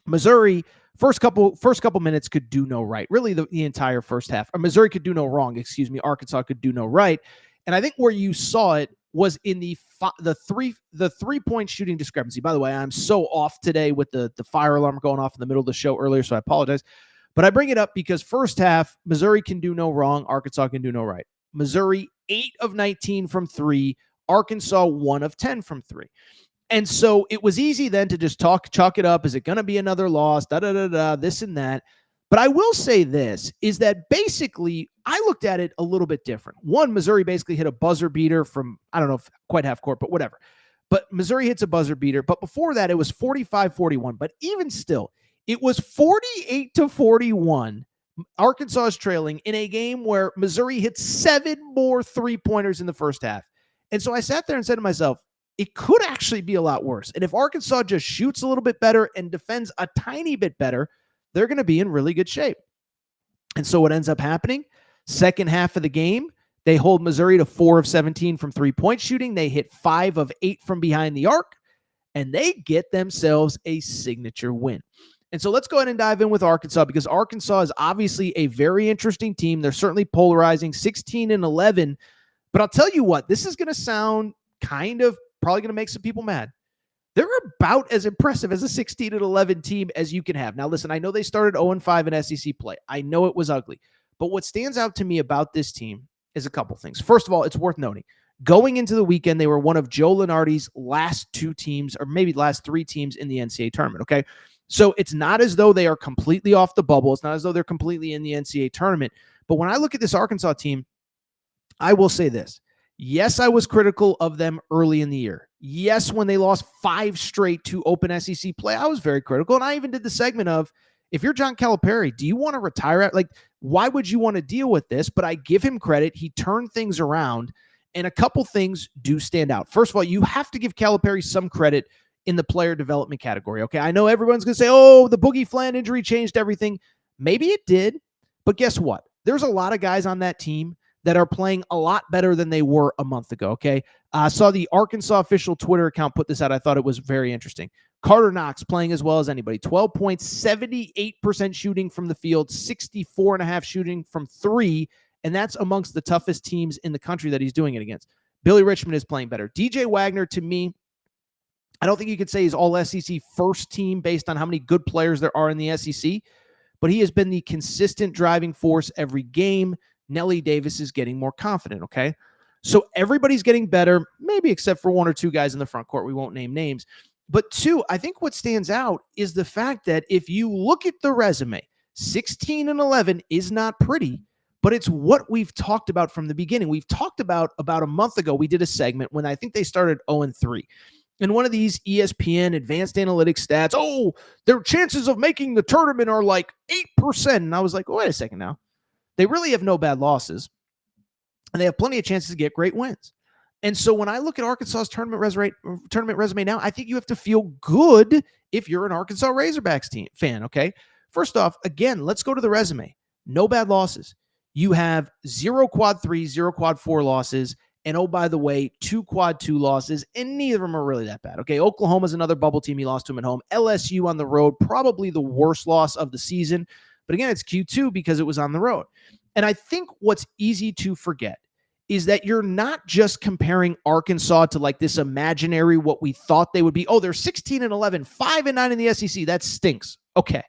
Missouri, first couple minutes could do no right. Really, the entire first half. Or Missouri could do no wrong. Arkansas could do no right. And I think where you saw it was in the 3-point shooting discrepancy. By the way, I'm so off today with the fire alarm going off in the middle of the show earlier, so I apologize. But I bring it up because first half, Missouri can do no wrong. Arkansas can do no right. Missouri, 8 of 19 from 3. Arkansas, 1 of 10 from 3. And so it was easy then to just chalk it up. Is it going to be another loss? This and that. But I will say this, is that basically I looked at it a little bit different. One, Missouri basically hit a buzzer beater from, I don't know if quite half court, but whatever. But Missouri hits a buzzer beater. But before that, it was 45-41. But even still, it was 48-41. Arkansas is trailing in a game where Missouri hit 7 more three-pointers in the first half. And so I sat there and said to myself, it could actually be a lot worse. And if Arkansas just shoots a little bit better and defends a tiny bit better, they're going to be in really good shape. And so what ends up happening, second half of the game, they hold Missouri to 4 of 17 from three-point shooting. They hit 5 of 8 from behind the arc, and they get themselves a signature win. And so let's go ahead and dive in with Arkansas, because Arkansas is obviously a very interesting team. They're certainly polarizing, 16-11. But I'll tell you what, this is going to sound kind of probably going to make some people mad. They're about as impressive as a 16-11 team as you can have. Now, listen, I know they started 0-5 in SEC play. I know it was ugly. But what stands out to me about this team is a couple things. First of all, it's worth noting, going into the weekend, they were one of Joe Lunardi's last 2 teams, or maybe last 3 teams in the NCAA tournament, okay? So it's not as though they are completely off the bubble. It's not as though they're completely in the NCAA tournament. But when I look at this Arkansas team, I will say this. Yes, I was critical of them early in the year. Yes, when they lost 5 straight to open SEC play, I was very critical. And I even did the segment of, if you're John Calipari, do you want to retire? Like, why would you want to deal with this? But I give him credit. He turned things around, and a couple things do stand out. First of all, you have to give Calipari some credit in the player development category, okay? I know everyone's going to say, oh, the Boogie Flan injury changed everything. Maybe it did, but guess what? There's a lot of guys on that team that are playing a lot better than they were a month ago, okay? I saw the Arkansas official Twitter account put this out. I thought it was very interesting. Carter Knox playing as well as anybody. 12 points, 78% shooting from the field, 64.5% shooting from 3, and that's amongst the toughest teams in the country that he's doing it against. Billy Richmond is playing better. DJ Wagner, to me, I don't think you could say he's all SEC first team based on how many good players there are in the SEC, but he has been the consistent driving force every game. Nelly Davis is getting more confident, okay? So everybody's getting better, maybe except for 1 or 2 guys in the front court. We won't name names. But 2, I think what stands out is the fact that if you look at the resume, 16-11 is not pretty, but it's what we've talked about from the beginning. We've talked about a month ago, we did a segment when I think they started 0-3. And one of these ESPN advanced analytics stats, oh, their chances of making the tournament are like 8%. And I was like, wait a second now. They really have no bad losses, and they have plenty of chances to get great wins. And so when I look at Arkansas's tournament resume now, I think you have to feel good if you're an Arkansas Razorbacks team fan, okay? First off, again, let's go to the resume. No bad losses. You have 0 quad 3, 0 quad 4 losses, and oh, by the way, 2 quad 2 losses, and neither of them are really that bad, okay? Oklahoma's another bubble team. You lost to them at home. LSU on the road, probably the worst loss of the season. But again, it's Q2 because it was on the road. And I think what's easy to forget is that you're not just comparing Arkansas to like this imaginary what we thought they would be. Oh, they're 16-11, 5-9 in the SEC. That stinks. Okay.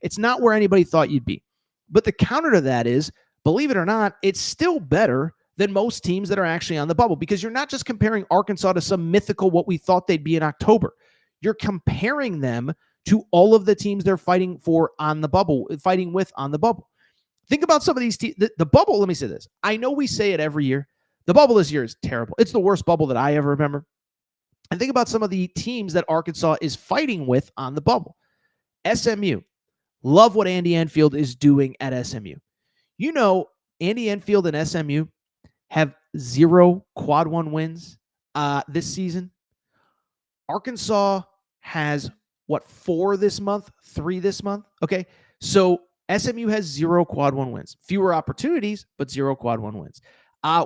It's not where anybody thought you'd be. But the counter to that is, believe it or not, it's still better than most teams that are actually on the bubble, because you're not just comparing Arkansas to some mythical what we thought they'd be in October. You're comparing them to all of the teams they're fighting for on the bubble, fighting with on the bubble. Think about some of these teams. The bubble, let me say this. I know we say it every year. The bubble this year is terrible. It's the worst bubble that I ever remember. And think about some of the teams that Arkansas is fighting with on the bubble. SMU. Love what Andy Enfield is doing at SMU. You know, Andy Enfield and SMU have 0 quad 1 wins this season. Arkansas has, 4 this month? 3 this month? Okay. So SMU has 0 quad 1 wins. Fewer opportunities, but 0 quad 1 wins.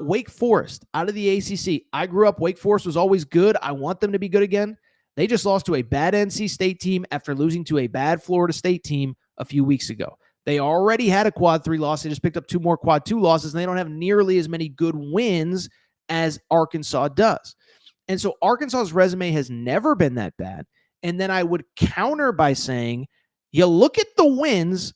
Wake Forest, out of the ACC. I grew up, Wake Forest was always good. I want them to be good again. They just lost to a bad NC State team after losing to a bad Florida State team a few weeks ago. They already had a quad 3 loss. They just picked up 2 more quad 2 losses, and they don't have nearly as many good wins as Arkansas does. And so Arkansas's resume has never been that bad. And then I would counter by saying, you look at the wins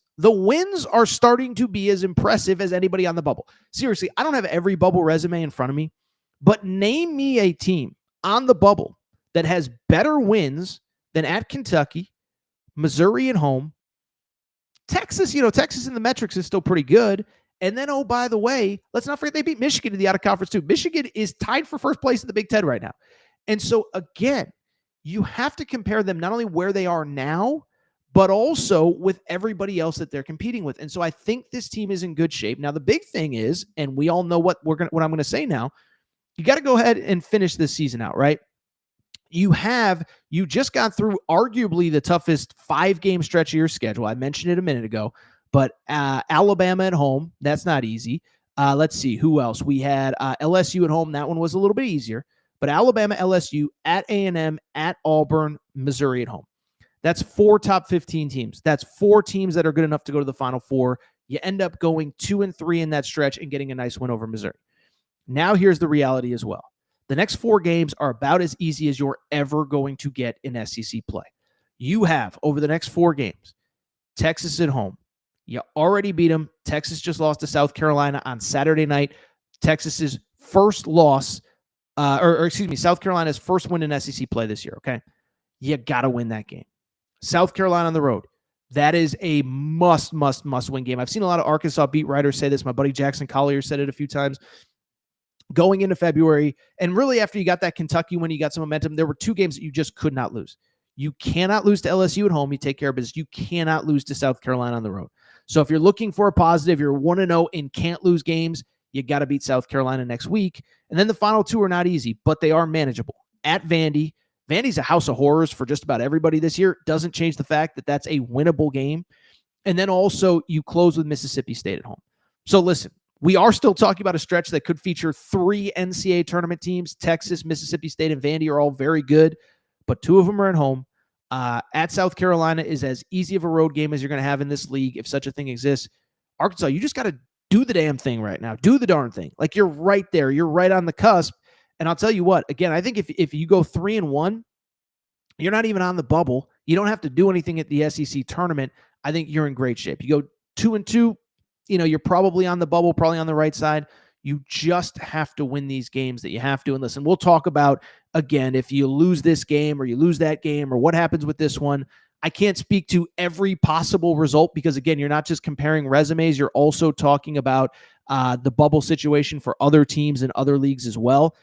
are starting to be as impressive as anybody on the bubble. Seriously, I don't have every bubble resume in front of me, but name me a team on the bubble that has better wins than at Kentucky, Missouri at home, Texas. Texas in the metrics is still pretty good. And then, oh, by the way, let's not forget they beat Michigan in the out-of-conference too. Michigan is tied for first place in the Big Ten right now. And so, again, you have to compare them not only where they are now, but also with everybody else that they're competing with. And so I think this team is in good shape. Now, the big thing is, and we all know what I'm going to say now, you got to go ahead and finish this season out, right? You just got through arguably the toughest 5-game stretch of your schedule. I mentioned it a minute ago, but Alabama at home, that's not easy. Let's see, who else? We had LSU at home. That one was a little bit easier. But Alabama, LSU, at A&M, at Auburn, Missouri at home. That's 4 top 15 teams. That's 4 teams that are good enough to go to the Final Four. You end up going 2-3 in that stretch and getting a nice win over Missouri. Now here's the reality as well. The next 4 games are about as easy as you're ever going to get in SEC play. You have, over the next 4 games, Texas at home. You already beat them. Texas just lost to South Carolina on Saturday night. Texas's first loss, South Carolina's first win in SEC play this year, okay? You got to win that game. South Carolina on the road. That is a must win game. I've seen a lot of Arkansas beat writers say this. My buddy Jackson Collier said it a few times. Going into February, and really after you got that Kentucky win, you got some momentum, there were 2 games that you just could not lose. You cannot lose to LSU at home. You take care of business. You cannot lose to South Carolina on the road. So if you're looking for a positive, you're 1-0 and can't lose games, you got to beat South Carolina next week. And then the final 2 are not easy, but they are manageable. At Vandy. Vandy's a house of horrors for just about everybody this year. Doesn't change the fact that that's a winnable game. And then also you close with Mississippi State at home. So listen, we are still talking about a stretch that could feature 3 NCAA tournament teams. Texas, Mississippi State, and Vandy are all very good, but 2 of them are at home. At South Carolina is as easy of a road game as you're going to have in this league, if such a thing exists. Arkansas, you just got to do the damn thing right now. Do the darn thing. Like, you're right there. You're right on the cusp. And I'll tell you what, again, I think if you go 3-1, you're not even on the bubble. You don't have to do anything at the SEC tournament. I think you're in great shape. You go 2-2, you're probably on the bubble, probably on the right side. You just have to win these games that you have to. And listen, we'll talk about, again, if you lose this game or you lose that game or what happens with this one. I can't speak to every possible result because, again, you're not just comparing resumes. You're also talking about the bubble situation for other teams and other leagues as well.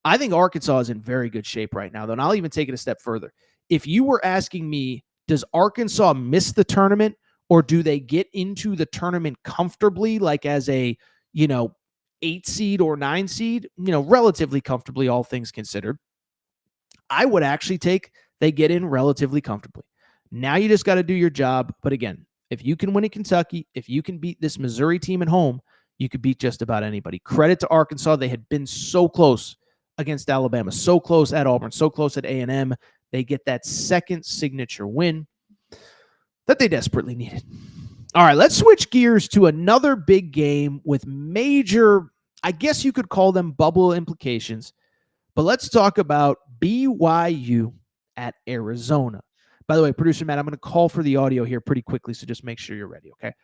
I think Arkansas is in very good shape right now, though, and I'll even take it a step further. If you were asking me, does Arkansas miss the tournament or do they get into the tournament comfortably, like as a, 8 seed or 9 seed, relatively comfortably, all things considered? I would actually take they get in relatively comfortably. Now you just got to do your job. But again, if you can win at Kentucky, if you can beat this Missouri team at home, you could beat just about anybody. Credit to Arkansas. They had been so close against Alabama, so close at Auburn, so close at A&M. They get that second signature win that they desperately needed. All right, let's switch gears to another big game with major, I guess you could call them bubble implications, but let's talk about BYU at Arizona. By the way, producer Matt, I'm going to call for the audio here pretty quickly, so just make sure you're ready, okay?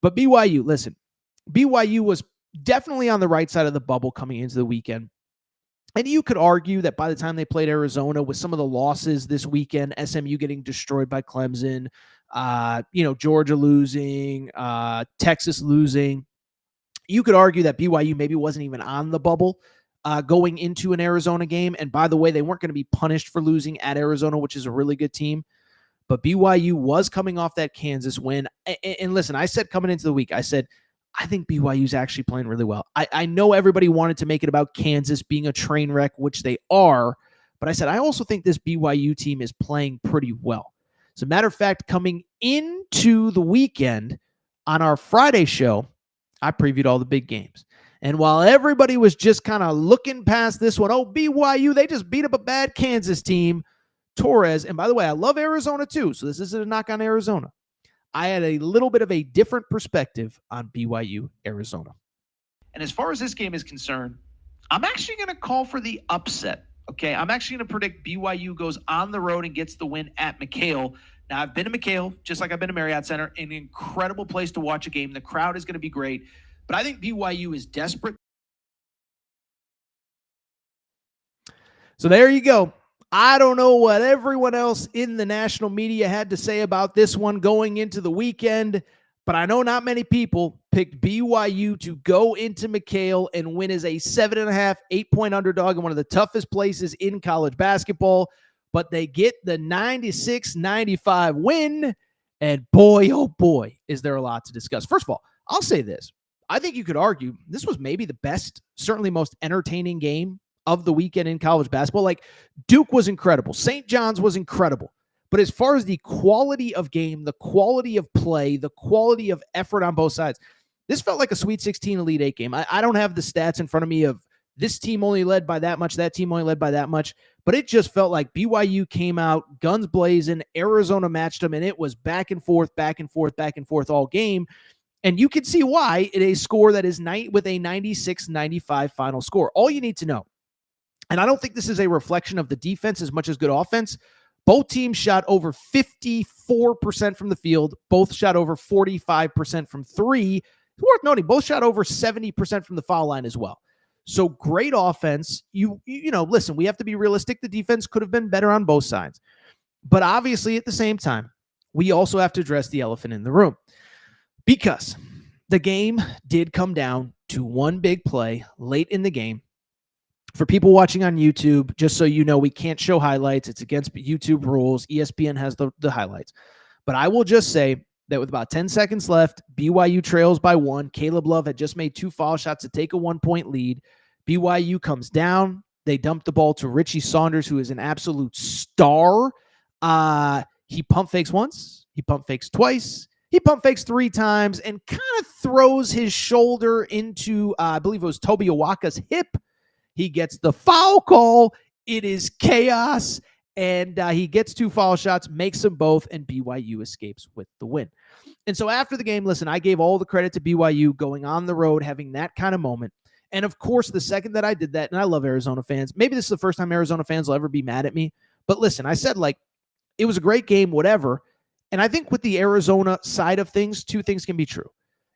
But BYU, listen, BYU was definitely on the right side of the bubble coming into the weekend. And you could argue that by the time they played Arizona, with some of the losses this weekend, SMU getting destroyed by Clemson, Georgia losing, Texas losing, you could argue that BYU maybe wasn't even on the bubble going into an Arizona game. And by the way, they weren't going to be punished for losing at Arizona, which is a really good team. But BYU was coming off that Kansas win. And listen, I said coming into the week, I said, I think BYU's actually playing really well. I know everybody wanted to make it about Kansas being a train wreck, which they are. But I said, I also think this BYU team is playing pretty well. As a matter of fact, coming into the weekend on our Friday show, I previewed all the big games. And while everybody was just kind of looking past this one, BYU, they just beat up a bad Kansas team, Torres. And by the way, I love Arizona too, so this isn't a knock on Arizona. I had a little bit of a different perspective on BYU, Arizona. And as far as this game is concerned, I'm actually going to call for the upset. Okay, I'm actually going to predict BYU goes on the road and gets the win at McHale. Now, I've been to McHale, just like I've been to Marriott Center, an incredible place to watch a game. The crowd is going to be great, but I think BYU is desperate. So there you go. I don't know what everyone else in the national media had to say about this one going into the weekend. But I know not many people picked BYU to go into McHale and win as a 7.5, 8-point underdog in one of the toughest places in college basketball. But they get the 96-95 win. And boy, oh boy, is there a lot to discuss. First of all, I'll say this. I think you could argue this was maybe the best, certainly most entertaining game of the weekend in college basketball. Like, Duke was incredible. St. John's was incredible. But as far as the quality of game, the quality of play, the quality of effort on both sides, this felt like a Sweet 16 Elite 8 game. I don't have the stats in front of me of this team only led by that much, that team only led by that much, but it just felt like BYU came out, guns blazing, Arizona matched them, and it was back and forth, back and forth, back and forth all game. And you can see why it is a score that is with a 96-95 final score. All you need to know, and I don't think this is a reflection of the defense as much as good offense, both teams shot over 54% from the field. Both shot over 45% from three. It's worth noting, both shot over 70% from the foul line as well. So great offense. You know, listen, we have to be realistic. The defense could have been better on both sides. But obviously, at the same time, we also have to address the elephant in the room. Because the game did come down to one big play late in the game. For people watching on YouTube, just so you know, we can't show highlights. It's against YouTube rules. ESPN has the highlights. But I will just say that with about 10 seconds left, BYU trails by one. Caleb Love had just made 2 foul shots to take a 1-point lead. BYU comes down. They dump the ball to Richie Saunders, who is an absolute star. He pump fakes once. He pump fakes twice. He pump fakes 3 times and kind of throws his shoulder into, I believe it was Toby Awaka's hip. He gets the foul call. It is chaos. And he gets 2 foul shots, makes them both, and BYU escapes with the win. And so after the game, listen, I gave all the credit to BYU going on the road, having that kind of moment. And of course, the second that I did that, and I love Arizona fans, maybe this is the first time Arizona fans will ever be mad at me. But listen, I said, like, it was a great game, whatever. And I think with the Arizona side of things, 2 things can be true.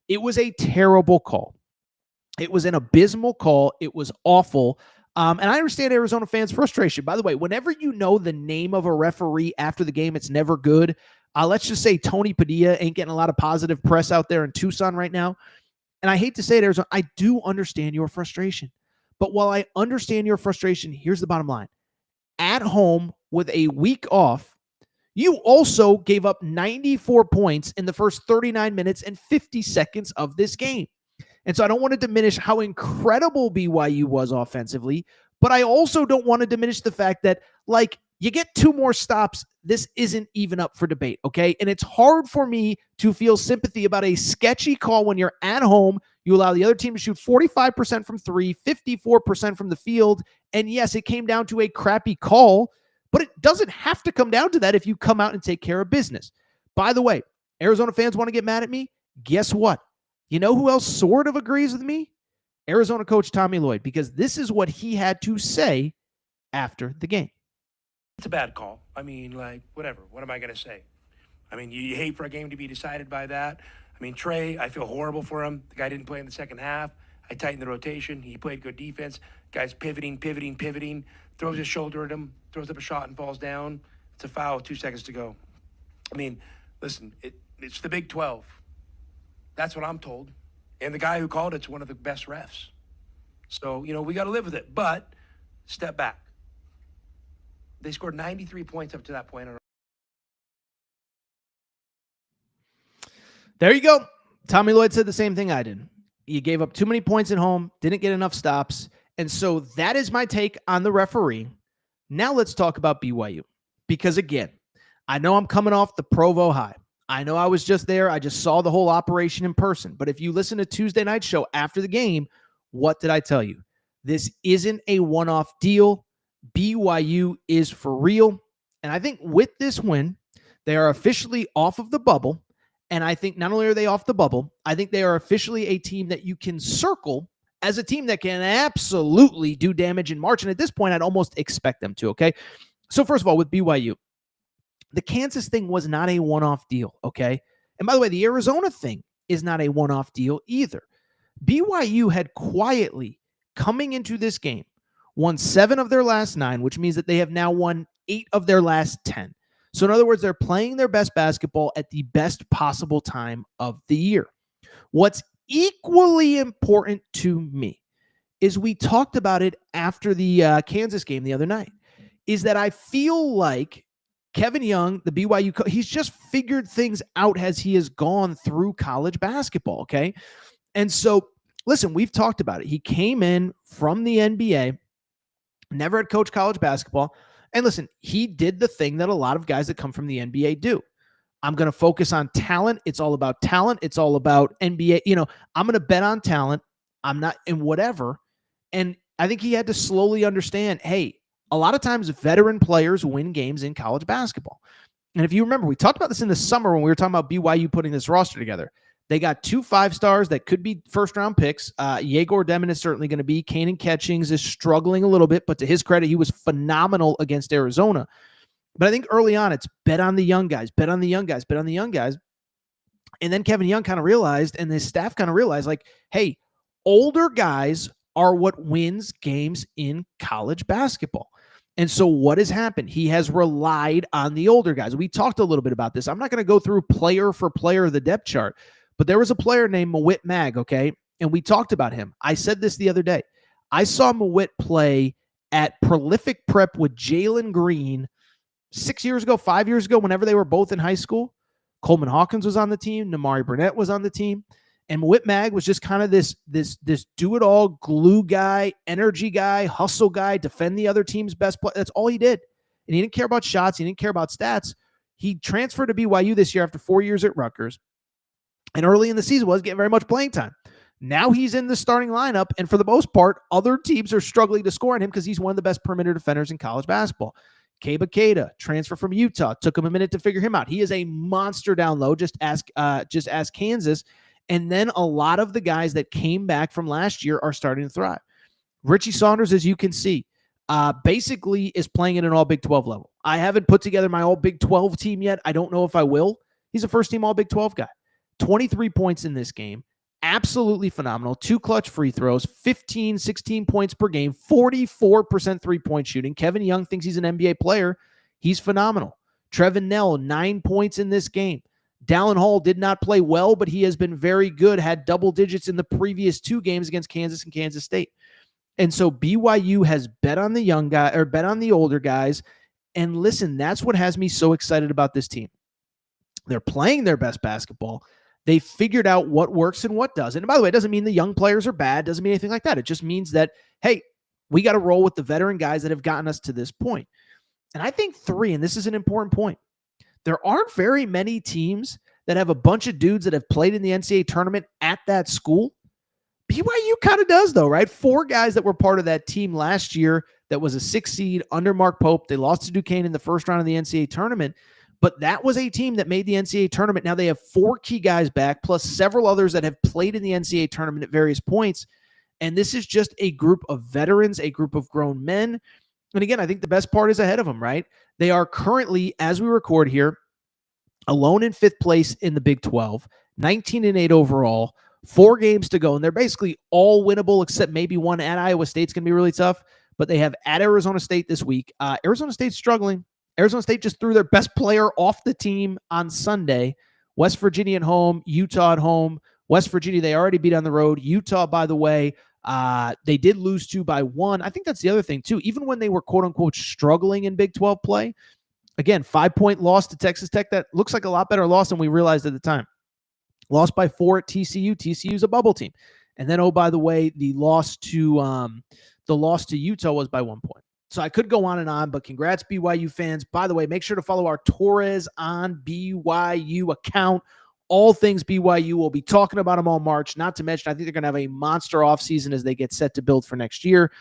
It was a terrible call. It was an abysmal call. It was awful. And I understand Arizona fans' frustration. By the way, whenever you know the name of a referee after the game, it's never good. Let's just say Tony Padilla ain't getting a lot of positive press out there in Tucson right now. And I hate to say it, Arizona, I do understand your frustration. But while I understand your frustration, here's the bottom line. At home with a week off, you also gave up 94 points in the first 39 minutes and 50 seconds of this game. And so I don't want to diminish how incredible BYU was offensively, but I also don't want to diminish the fact that, like, you get 2 more stops, this isn't even up for debate, okay? And it's hard for me to feel sympathy about a sketchy call when you're at home. You allow the other team to shoot 45% from 3, 54% from the field, and yes, it came down to a crappy call, but it doesn't have to come down to that if you come out and take care of business. By the way, Arizona fans want to get mad at me? Guess what? You know who else sort of agrees with me? Arizona coach Tommy Lloyd, because this is what he had to say after the game. It's a bad call. I mean, like, whatever. What am I going to say? I mean, you hate for a game to be decided by that. I mean, Trey, I feel horrible for him. The guy didn't play in the second half. I tightened the rotation. He played good defense. Guy's pivoting, throws his shoulder at him, throws up a shot and falls down. It's a foul with 2 seconds to go. I mean, listen, it's the Big 12. That's what I'm told. And the guy who called it's one of the best refs. So, you know, we got to live with it. But step back. They scored 93 points up to that point. There you go. Tommy Lloyd said the same thing I did. You gave up too many points at home, didn't get enough stops. And so that is my take on the referee. Now let's talk about BYU. Because again, I know I'm coming off the Provo high. I know I was just there. I just saw the whole operation in person. But if you listen to Tuesday night show after the game, what did I tell you? This isn't a one-off deal. BYU is for real. And I think with this win, they are officially off of the bubble. And I think not only are they off the bubble, I think they are officially a team that you can circle as a team that can absolutely do damage in March. And at this point, I'd almost expect them to, okay? So first of all, with BYU, the Kansas thing was not a one-off deal, okay? And by the way, the Arizona thing is not a one-off deal either. BYU had quietly, coming into this game, won 7 of their last 9, which means that they have now won 8 of their last 10. So in other words, they're playing their best basketball at the best possible time of the year. What's equally important to me is we talked about it after the Kansas game the other night, is that I feel like Kevin Young, the BYU coach, he's just figured things out as he has gone through college basketball, okay? And so, listen, we've talked about it. He came in from the NBA, never had coached college basketball, and listen, he did the thing that a lot of guys that come from the NBA do. I'm going to focus on talent. It's all about talent. It's all about NBA. I'm going to bet on talent. I'm not in whatever. And I think he had to slowly understand, hey, a lot of times veteran players win games in college basketball. And if you remember, we talked about this in the summer when we were talking about BYU putting this roster together. They got 2 5-stars that could be first-round picks. Yegor Demin is certainly going to be. Kanan Catchings is struggling a little bit, but to his credit, he was phenomenal against Arizona. But I think early on, it's bet on the young guys, bet on the young guys, bet on the young guys. And then Kevin Young kind of realized, and his staff kind of realized, like, hey, older guys are what wins games in college basketball. And so what has happened? He has relied on the older guys. We talked a little bit about this. I'm not going to go through player for player of the depth chart, but there was a player named Mawit Mag, okay? And we talked about him. I said this the other day. I saw Mawit play at Prolific Prep with Jalen Green 6 years ago, 5 years ago, whenever they were both in high school. Coleman Hawkins was on the team. Namari Burnett was on the team. And Whit Mag was just kind of this do-it-all glue guy, energy guy, hustle guy, defend the other team's best play. That's all he did. And he didn't care about shots. He didn't care about stats. He transferred to BYU this year after 4 years at Rutgers. And early in the season wasn't getting very much playing time. Now he's in the starting lineup. And for the most part, other teams are struggling to score on him because he's one of the best perimeter defenders in college basketball. Keba Keita, transfer from Utah. Took him a minute to figure him out. He is a monster down low. Just ask Kansas. And then a lot of the guys that came back from last year are starting to thrive. Richie Saunders, as you can see, basically is playing at an all Big 12 level. I haven't put together my all Big 12 team yet. I don't know if I will. He's a first team all Big 12 guy. 23 points in this game. Absolutely phenomenal. 2 clutch free throws, 15, 16 points per game, 44% three-point shooting. Kevin Young thinks he's an NBA player. He's phenomenal. Trevin Nell, 9 points in this game. Dallin Hall did not play well, but he has been very good, had double digits in the previous 2 games against Kansas and Kansas State. And so BYU has bet on the young guy or bet on the older guys. And listen, that's what has me so excited about this team. They're playing their best basketball. They figured out what works and what doesn't. And by the way, it doesn't mean the young players are bad. Doesn't mean anything like that. It just means that, hey, we got to roll with the veteran guys that have gotten us to this point. And I think 3, and this is an important point, there aren't very many teams that have a bunch of dudes that have played in the NCAA tournament at that school. BYU kind of does, though, right? 4 guys that were part of that team last year that was a 6 seed under Mark Pope. They lost to Duquesne in the first round of the NCAA tournament, but that was a team that made the NCAA tournament. Now they have 4 key guys back, plus several others that have played in the NCAA tournament at various points. And this is just a group of veterans, a group of grown men. And again, I think the best part is ahead of them, right? They are currently, as we record here, alone in 5th place in the Big 12, 19-8 overall, 4 games to go. And they're basically all winnable except maybe one at Iowa State's going to be really tough. But they have at Arizona State this week. Arizona State's struggling. Arizona State just threw their best player off the team on Sunday. West Virginia at home, Utah at home. West Virginia, they already beat on the road. Utah, by the way, they did lose to by 1. I think that's the other thing, too. Even when they were, quote-unquote, struggling in Big 12 play, again, 5-point loss to Texas Tech. That looks like a lot better loss than we realized at the time. Lost by 4 at TCU. TCU's a bubble team. And then, oh, by the way, the loss to Utah was by 1 point. So I could go on and on, but congrats, BYU fans. By the way, make sure to follow our Torres on BYU account. All things BYU. We'll be talking about them all March. Not to mention, I think they're going to have a monster offseason as they get set to build for next year.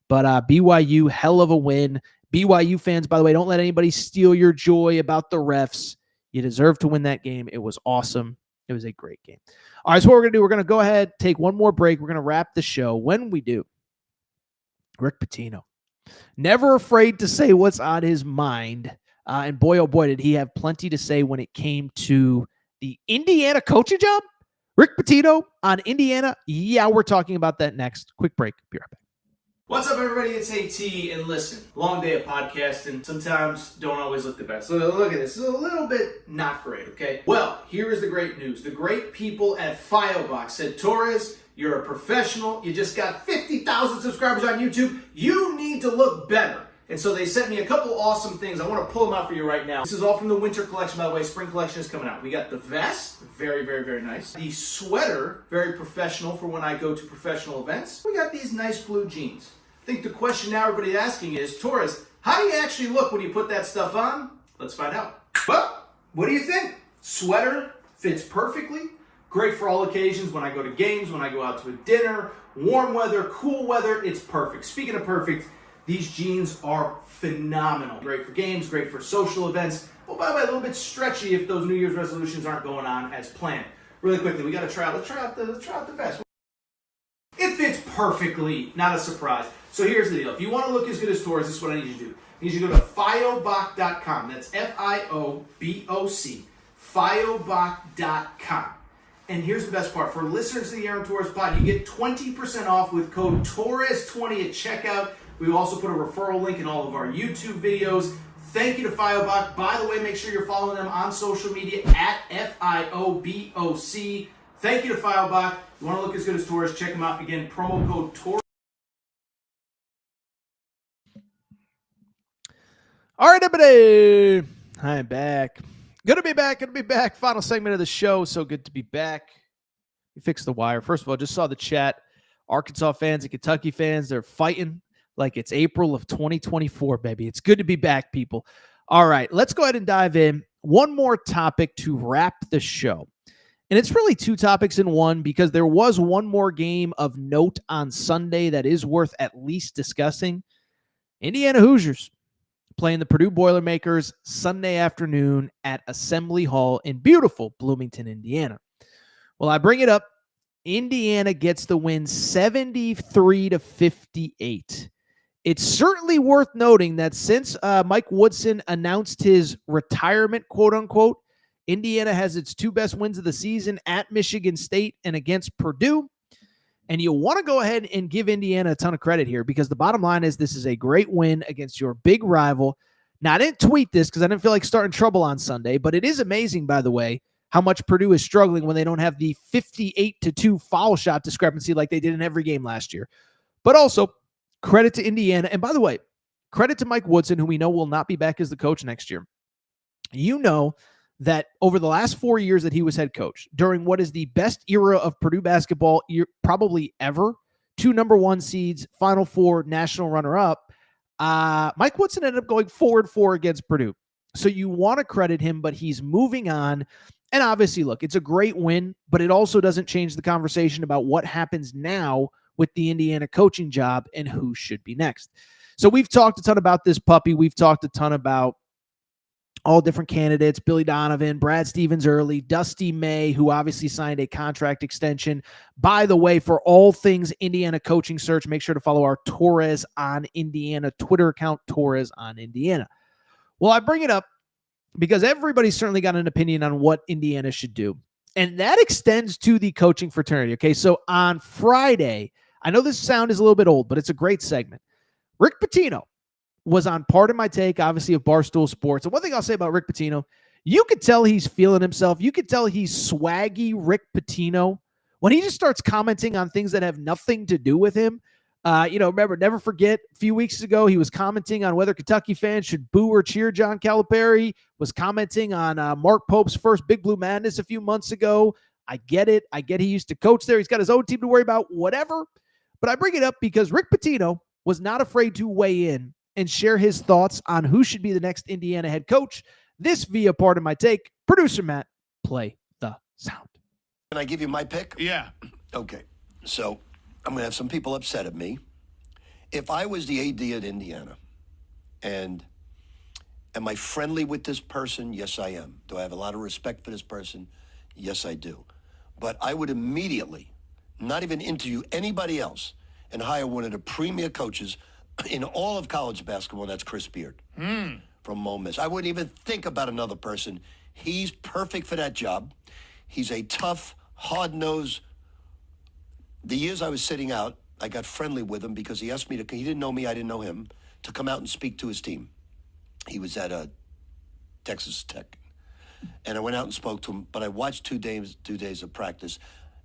But BYU, hell of a win. BYU fans, by the way, don't let anybody steal your joy about the refs. You deserve to win that game. It was awesome. It was a great game. All right, so what we're going to do, we're going to go ahead, take one more break. We're going to wrap the show. When we do, Rick Pitino. Never afraid to say what's on his mind. And boy, oh boy, did he have plenty to say when it came to the Indiana coaching job. Rick Pitino on Indiana. Yeah, we're talking about that next. Quick break. Be right back. What's up, everybody? It's AT, and listen, long day of podcasting. Sometimes don't always look the best. So look at this. This is a little bit not great, okay? Well, here is the great news. The great people at Firebox said, Torres, you're a professional. You just got 50,000 subscribers on YouTube. You need to look better. And so they sent me a couple awesome things. I want to pull them out for you right now. This is all from the winter collection, by the way. Spring collection is coming out. We got the vest, very, very, very nice. The sweater, very professional for when I go to professional events. We got these nice blue jeans. I think the question now everybody's asking is, Torres, how do you actually look when you put that stuff on? Let's find out. Well, what do you think? Sweater fits perfectly. Great for all occasions. When I go to games, when I go out to a dinner, warm weather, cool weather, it's perfect. Speaking of perfect, these jeans are phenomenal. Great for games, great for social events. Oh, by the way, a little bit stretchy if those New Year's resolutions aren't going on as planned. Really quickly, we got to try out. Let's try out the vest. It fits perfectly, not a surprise. So here's the deal. If you want to look as good as Torres, this is what I need you to do. I need you to go to Fioboc.com. That's F-I-O-B-O-C. Fioboc.com. And here's the best part. For listeners to the Aaron Torres pod, you get 20% off with code Torres20 at checkout. We also put a referral link in all of our YouTube videos. Thank you to Fioboc. By the way, make sure you're following them on social media at F-I-O-B-O-C. Thank you to Fioboc. You want to look as good as Torres, check them out. Again, promo code Torres. All right, everybody. I'm back. Good to be back. Final segment of the show. So good to be back. We fixed the wire. First of all, just saw the chat. Arkansas fans and Kentucky fans, they're fighting like it's April of 2024, baby. It's good to be back, people. All right, let's go ahead and dive in. One more topic to wrap the show. And it's really two topics in one because there was one more game of note on Sunday that is worth at least discussing. Indiana Hoosiers playing the Purdue Boilermakers Sunday afternoon at Assembly Hall in beautiful Bloomington, Indiana. Well, I bring it up. Indiana gets the win 73-58. It's certainly worth noting that since Mike Woodson announced his retirement, quote unquote, Indiana has its two best wins of the season at Michigan State and against Purdue. And you want to go ahead and give Indiana a ton of credit here because the bottom line is this is a great win against your big rival. Now, I didn't tweet this because I didn't feel like starting trouble on Sunday, but it is amazing, by the way, how much Purdue is struggling when they don't have the 58-2 foul shot discrepancy like they did in every game last year. But also, credit to Indiana. And by the way, credit to Mike Woodson, who we know will not be back as the coach next year. You know that over the last 4 years that he was head coach, during what is the best era of Purdue basketball probably ever, 2 number 1 seeds, Final Four, national runner-up, Mike Woodson ended up going 4-4 against Purdue. So you want to credit him, but he's moving on. And obviously, look, it's a great win, but it also doesn't change the conversation about what happens now with the Indiana coaching job and who should be next. So we've talked a ton about this puppy. We've talked a ton about all different candidates, Billy Donovan, Brad Stevens early, Dusty May, who obviously signed a contract extension. By the way, for all things Indiana coaching search, make sure to follow our Torres on Indiana Twitter account, Torres on Indiana. Well, I bring it up because everybody's certainly got an opinion on what Indiana should do. And that extends to the coaching fraternity. Okay, so on Friday, I know this sound is a little bit old, but it's a great segment. Rick Pitino was on Part of My Take, obviously, of Barstool Sports. And one thing I'll say about Rick Pitino, you could tell he's feeling himself. You could tell he's swaggy Rick Pitino when he just starts commenting on things that have nothing to do with him. Remember, never forget, a few weeks ago, he was commenting on whether Kentucky fans should boo or cheer John Calipari, was commenting on Mark Pope's first Big Blue Madness a few months ago. I get it. I get he used to coach there. He's got his own team to worry about, whatever. But I bring it up because Rick Pitino was not afraid to weigh in and share his thoughts on who should be the next Indiana head coach. This via Part of My Take. Producer Matt, play the sound. Can I give you my pick? Yeah. Okay. So I'm going to have some people upset at me. If I was the AD at Indiana, and am I friendly with this person? Yes, I am. Do I have a lot of respect for this person? Yes, I do. But I would immediately not even interview anybody else and hire one of the premier coaches in all of college basketball, and that's Chris Beard from Ole Miss. I wouldn't even think about another person. He's perfect for that job. He's a tough, hard-nosed. The years I was sitting out I got friendly with him because he asked me to. He didn't know me, I didn't know him, to come out and speak to his team. He was at Texas Tech, and I went out and spoke to him. But I watched 2 days of practice,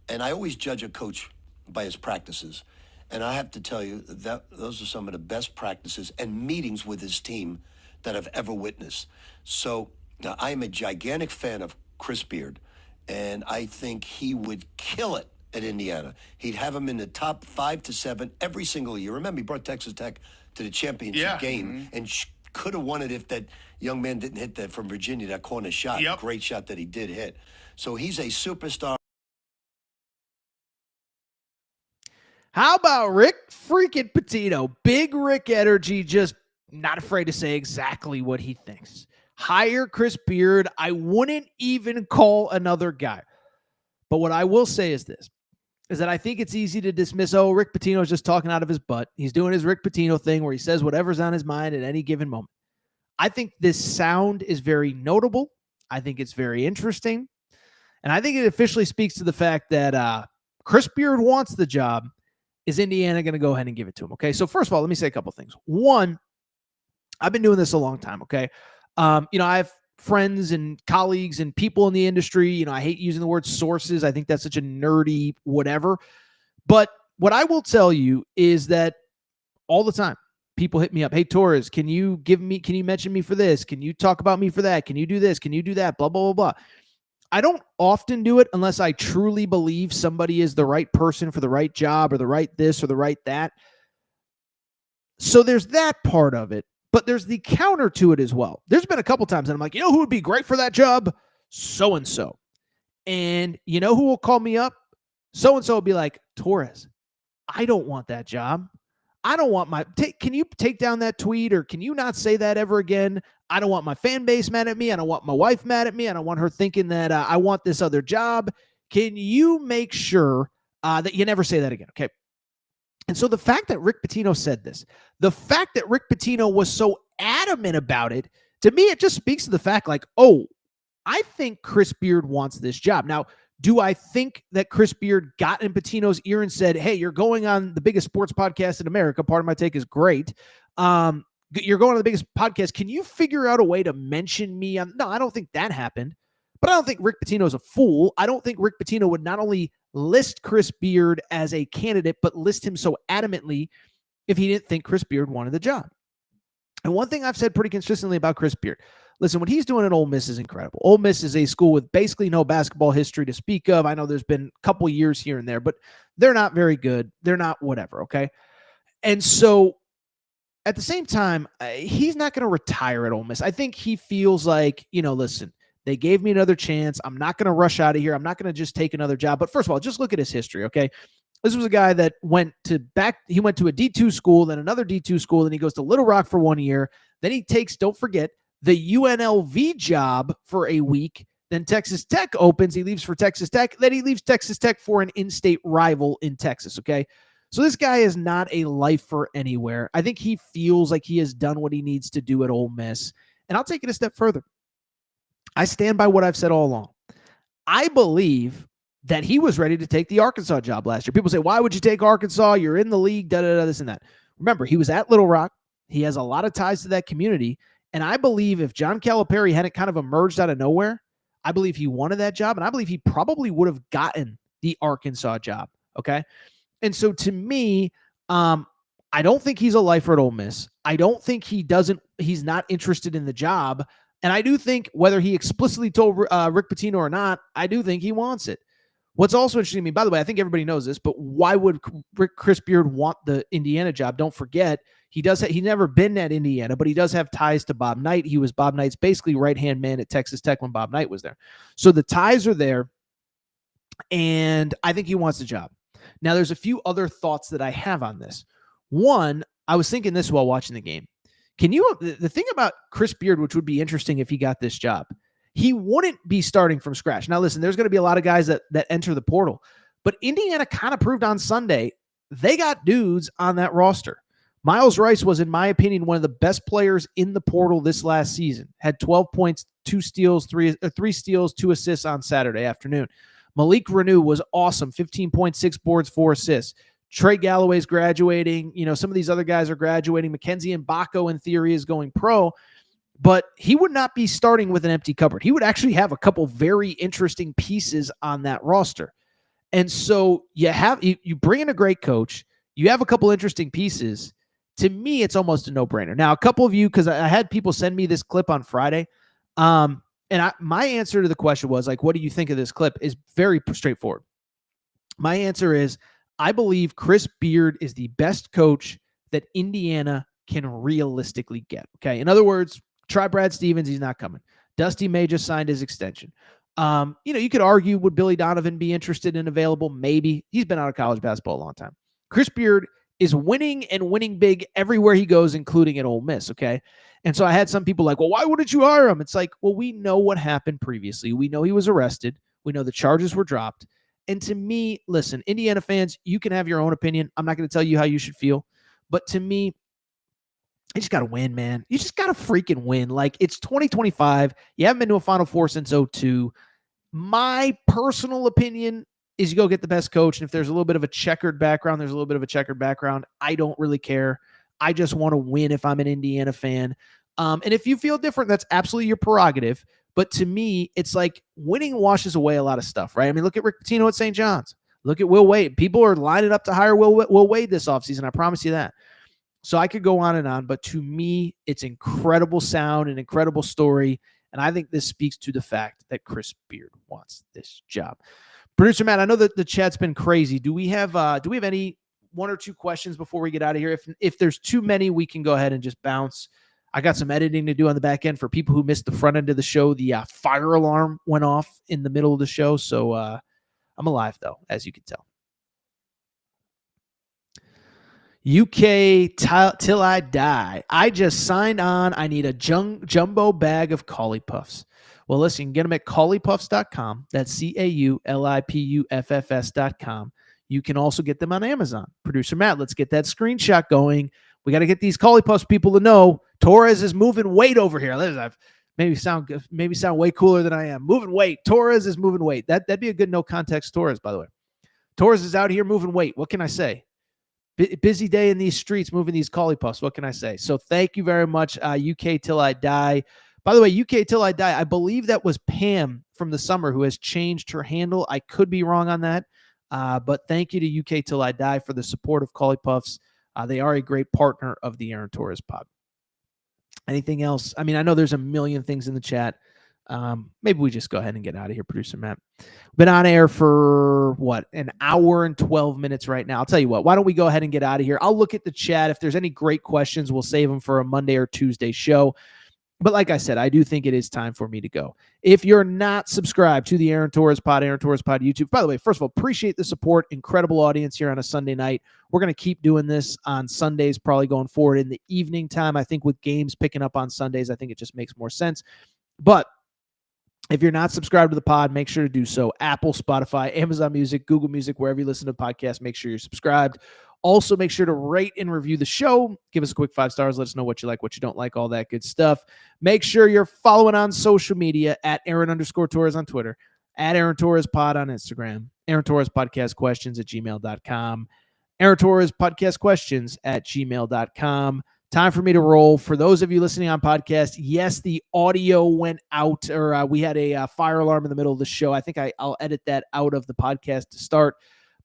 and I always judge a coach by his practices. And I have to tell you that those are some of the best practices and meetings with his team that I've ever witnessed. So now I am a gigantic fan of Chris Beard, and I think he would kill it at Indiana. He'd have him in the top 5 to 7 every single year. Remember, he brought Texas Tech to the championship game and could have won it if that young man didn't hit that from Virginia, that corner shot. Great shot that he did hit. So he's a superstar. How about Rick freaking Pitino? Big Rick energy, just not afraid to say exactly what he thinks. Hire Chris Beard. I wouldn't even call another guy. But what I will say is this, is that I think it's easy to dismiss, oh, Rick Pitino is just talking out of his butt. He's doing his Rick Pitino thing where he says whatever's on his mind at any given moment. I think this sound is very notable. I think it's very interesting. And I think it officially speaks to the fact that Chris Beard wants the job. Is Indiana going to go ahead and give it to him? Okay. So first of all, let me say a couple things. One, I've been doing this a long time. Okay. I have friends and colleagues and people in the industry. I hate using the word sources. I think that's such a nerdy whatever. But what I will tell you is that all the time, people hit me up. Hey, Torres, can you mention me for this? Can you talk about me for that? Can you do this? Can you do that? Blah, blah, blah, blah. I don't often do it unless I truly believe somebody is the right person for the right job or the right this or the right that. So there's that part of it, but there's the counter to it as well. There's been a couple times that I'm like, who would be great for that job? So-and-so. And you know who will call me up? So-and-so will be like, Torres, I don't want that job. I don't want can you take down that tweet, or can you not say that ever again? I don't want my fan base mad at me. I don't want my wife mad at me. I don't want her thinking that I want this other job. Can you make sure that you never say that again? Okay. And so the fact that Rick Pitino said this, the fact that Rick Pitino was so adamant about it, to me, it just speaks to the fact like, oh, I think Chris Beard wants this job. Now, do I think that Chris Beard got in Pitino's ear and said, hey, you're going on the biggest sports podcast in America? Part of my take is great. You're going on the biggest podcast. Can you figure out a way to mention me? No, I don't think that happened. But I don't think Rick Pitino is a fool. I don't think Rick Pitino would not only list Chris Beard as a candidate, but list him so adamantly if he didn't think Chris Beard wanted the job. And one thing I've said pretty consistently about Chris Beard, listen, what he's doing at Ole Miss is incredible. Ole Miss is a school with basically no basketball history to speak of. I know there's been a couple years here and there, but they're not very good. They're not whatever, okay? And so at the same time, he's not going to retire at Ole Miss. I think he feels like, listen, they gave me another chance. I'm not going to rush out of here. I'm not going to just take another job. But first of all, just look at his history, okay? This was a guy that he went to a D2 school, then another D2 school, then he goes to Little Rock for 1 year. Then he takes, don't forget, the UNLV job for a week. Then Texas Tech opens. He leaves for Texas Tech. Then he leaves Texas Tech for an in-state rival in Texas, okay? So this guy is not a lifer anywhere. I think he feels like he has done what he needs to do at Ole Miss. And I'll take it a step further. I stand by what I've said all along. I believe that he was ready to take the Arkansas job last year. People say, why would you take Arkansas? You're in the league, this and that. Remember, he was at Little Rock. He has a lot of ties to that community. And I believe if John Calipari hadn't kind of emerged out of nowhere, I believe he wanted that job. And I believe he probably would have gotten the Arkansas job. Okay. And so to me, I don't think he's a lifer at Ole Miss. I don't think he's not interested in the job. And I do think whether he explicitly told Rick Pitino or not, I do think he wants it. What's also interesting to me, by the way, I think everybody knows this, but why would Chris Beard want the Indiana job? Don't forget, he's never been at Indiana, but he does have ties to Bob Knight. He was Bob Knight's basically right-hand man at Texas Tech when Bob Knight was there. So the ties are there, and I think he wants the job. Now, there's a few other thoughts that I have on this. One, I was thinking this while watching the game. The thing about Chris Beard, which would be interesting if he got this job, he wouldn't be starting from scratch. Now, listen, there's going to be a lot of guys that enter the portal, but Indiana kind of proved on Sunday they got dudes on that roster. Miles Rice was, in my opinion, one of the best players in the portal this last season. Had 12 points, 2 steals, 3 steals, 2 assists on Saturday afternoon. Malik Renew was awesome, 15.6 boards, 4 assists. Trey Galloway's graduating. Some of these other guys are graduating. Mackenzie Mbako, in theory, is going pro. But he would not be starting with an empty cupboard. He would actually have a couple very interesting pieces on that roster. And so you bring in a great coach. You have a couple interesting pieces. To me, it's almost a no-brainer. Now, a couple of you, because I had people send me this clip on Friday, and my answer to the question was, like, what do you think of this clip, is very straightforward. My answer is, I believe Chris Beard is the best coach that Indiana can realistically get. Okay. In other words, try Brad Stevens. He's not coming. Dusty May just signed his extension. You could argue, would Billy Donovan be interested and available? Maybe. He's been out of college basketball a long time. Chris Beard is winning and winning big everywhere he goes, including at Ole Miss. Okay. And so I had some people like, well, why wouldn't you hire him? It's like, well, we know what happened previously. We know he was arrested. We know the charges were dropped. And to me, listen, Indiana fans, you can have your own opinion. I'm not going to tell you how you should feel. But to me, you just got to win, man. You just got to freaking win. Like, it's 2025. You haven't been to a Final Four since 2002. My personal opinion is you go get the best coach. And if there's a little bit of a checkered background, there's a little bit of a checkered background. I don't really care. I just want to win if I'm an Indiana fan. And if you feel different, that's absolutely your prerogative. But to me, it's like winning washes away a lot of stuff, right? I mean, look at Rick Pitino at St. John's. Look at Will Wade. People are lining up to hire Will Wade this offseason. I promise you that. So I could go on, but to me, it's incredible sound, an incredible story. And I think this speaks to the fact that Chris Beard wants this job. Producer Matt, I know that the chat's been crazy. Do we have any one or two questions before we get out of here? If there's too many, we can go ahead and just bounce. I got some editing to do on the back end for people who missed the front end of the show. The fire alarm went off in the middle of the show. So I'm alive, though, as you can tell. UK till I die. I just signed on. I need a jumbo bag of Cauli Puffs. Well, listen, you can get them at CauliPuffs.com. That's CauliPuffs.com. You can also get them on Amazon. Producer Matt, let's get that screenshot going. We got to get these Cauli Puffs people to know Torres is moving weight over here. I've maybe sound way cooler than I am. Moving weight. Torres is moving weight. That'd be a good no context Torres, by the way. Torres is out here moving weight. What can I say? Busy day in these streets, moving these Cauli Puffs. What can I say? So thank you very much, UK Till I Die. By the way, UK Till I Die, I believe that was Pam from the summer who has changed her handle. I could be wrong on that, but thank you to UK Till I Die for the support of Cauli Puffs. They are a great partner of the Aaron Torres pod. Anything else? I mean, I know there's a million things in the chat. Maybe we just go ahead and get out of here, Producer Matt. We've been on air for, an hour and 12 minutes right now. I'll tell you what, why don't we go ahead and get out of here? I'll look at the chat. If there's any great questions, we'll save them for a Monday or Tuesday show. But like I said, I do think it is time for me to go. If you're not subscribed to the Aaron Torres Pod YouTube, by the way, first of all, appreciate the support. Incredible audience here on a Sunday night. We're going to keep doing this on Sundays, probably going forward in the evening time. I think with games picking up on Sundays, I think it just makes more sense. But if you're not subscribed to the pod, make sure to do so. Apple, Spotify, Amazon Music, Google Music, wherever you listen to podcasts, make sure you're subscribed. Also, make sure to rate and review the show. Give us a quick 5 stars. Let us know what you like, what you don't like, all that good stuff. Make sure you're following on social media at Aaron_Torres on Twitter, at Aaron Torres Pod on Instagram, Aaron Torres Podcast Questions at gmail.com, Aaron Torres Podcast Questions at gmail.com. Time for me to roll. For those of you listening on podcast, yes, the audio went out, or we had a fire alarm in the middle of the show. I think I'll edit that out of the podcast to start.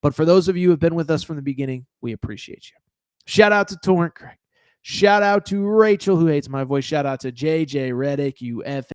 But for those of you who have been with us from the beginning, we appreciate you. Shout out to Torrent Craig. Shout out to Rachel, who hates my voice. Shout out to JJ Reddick, UF.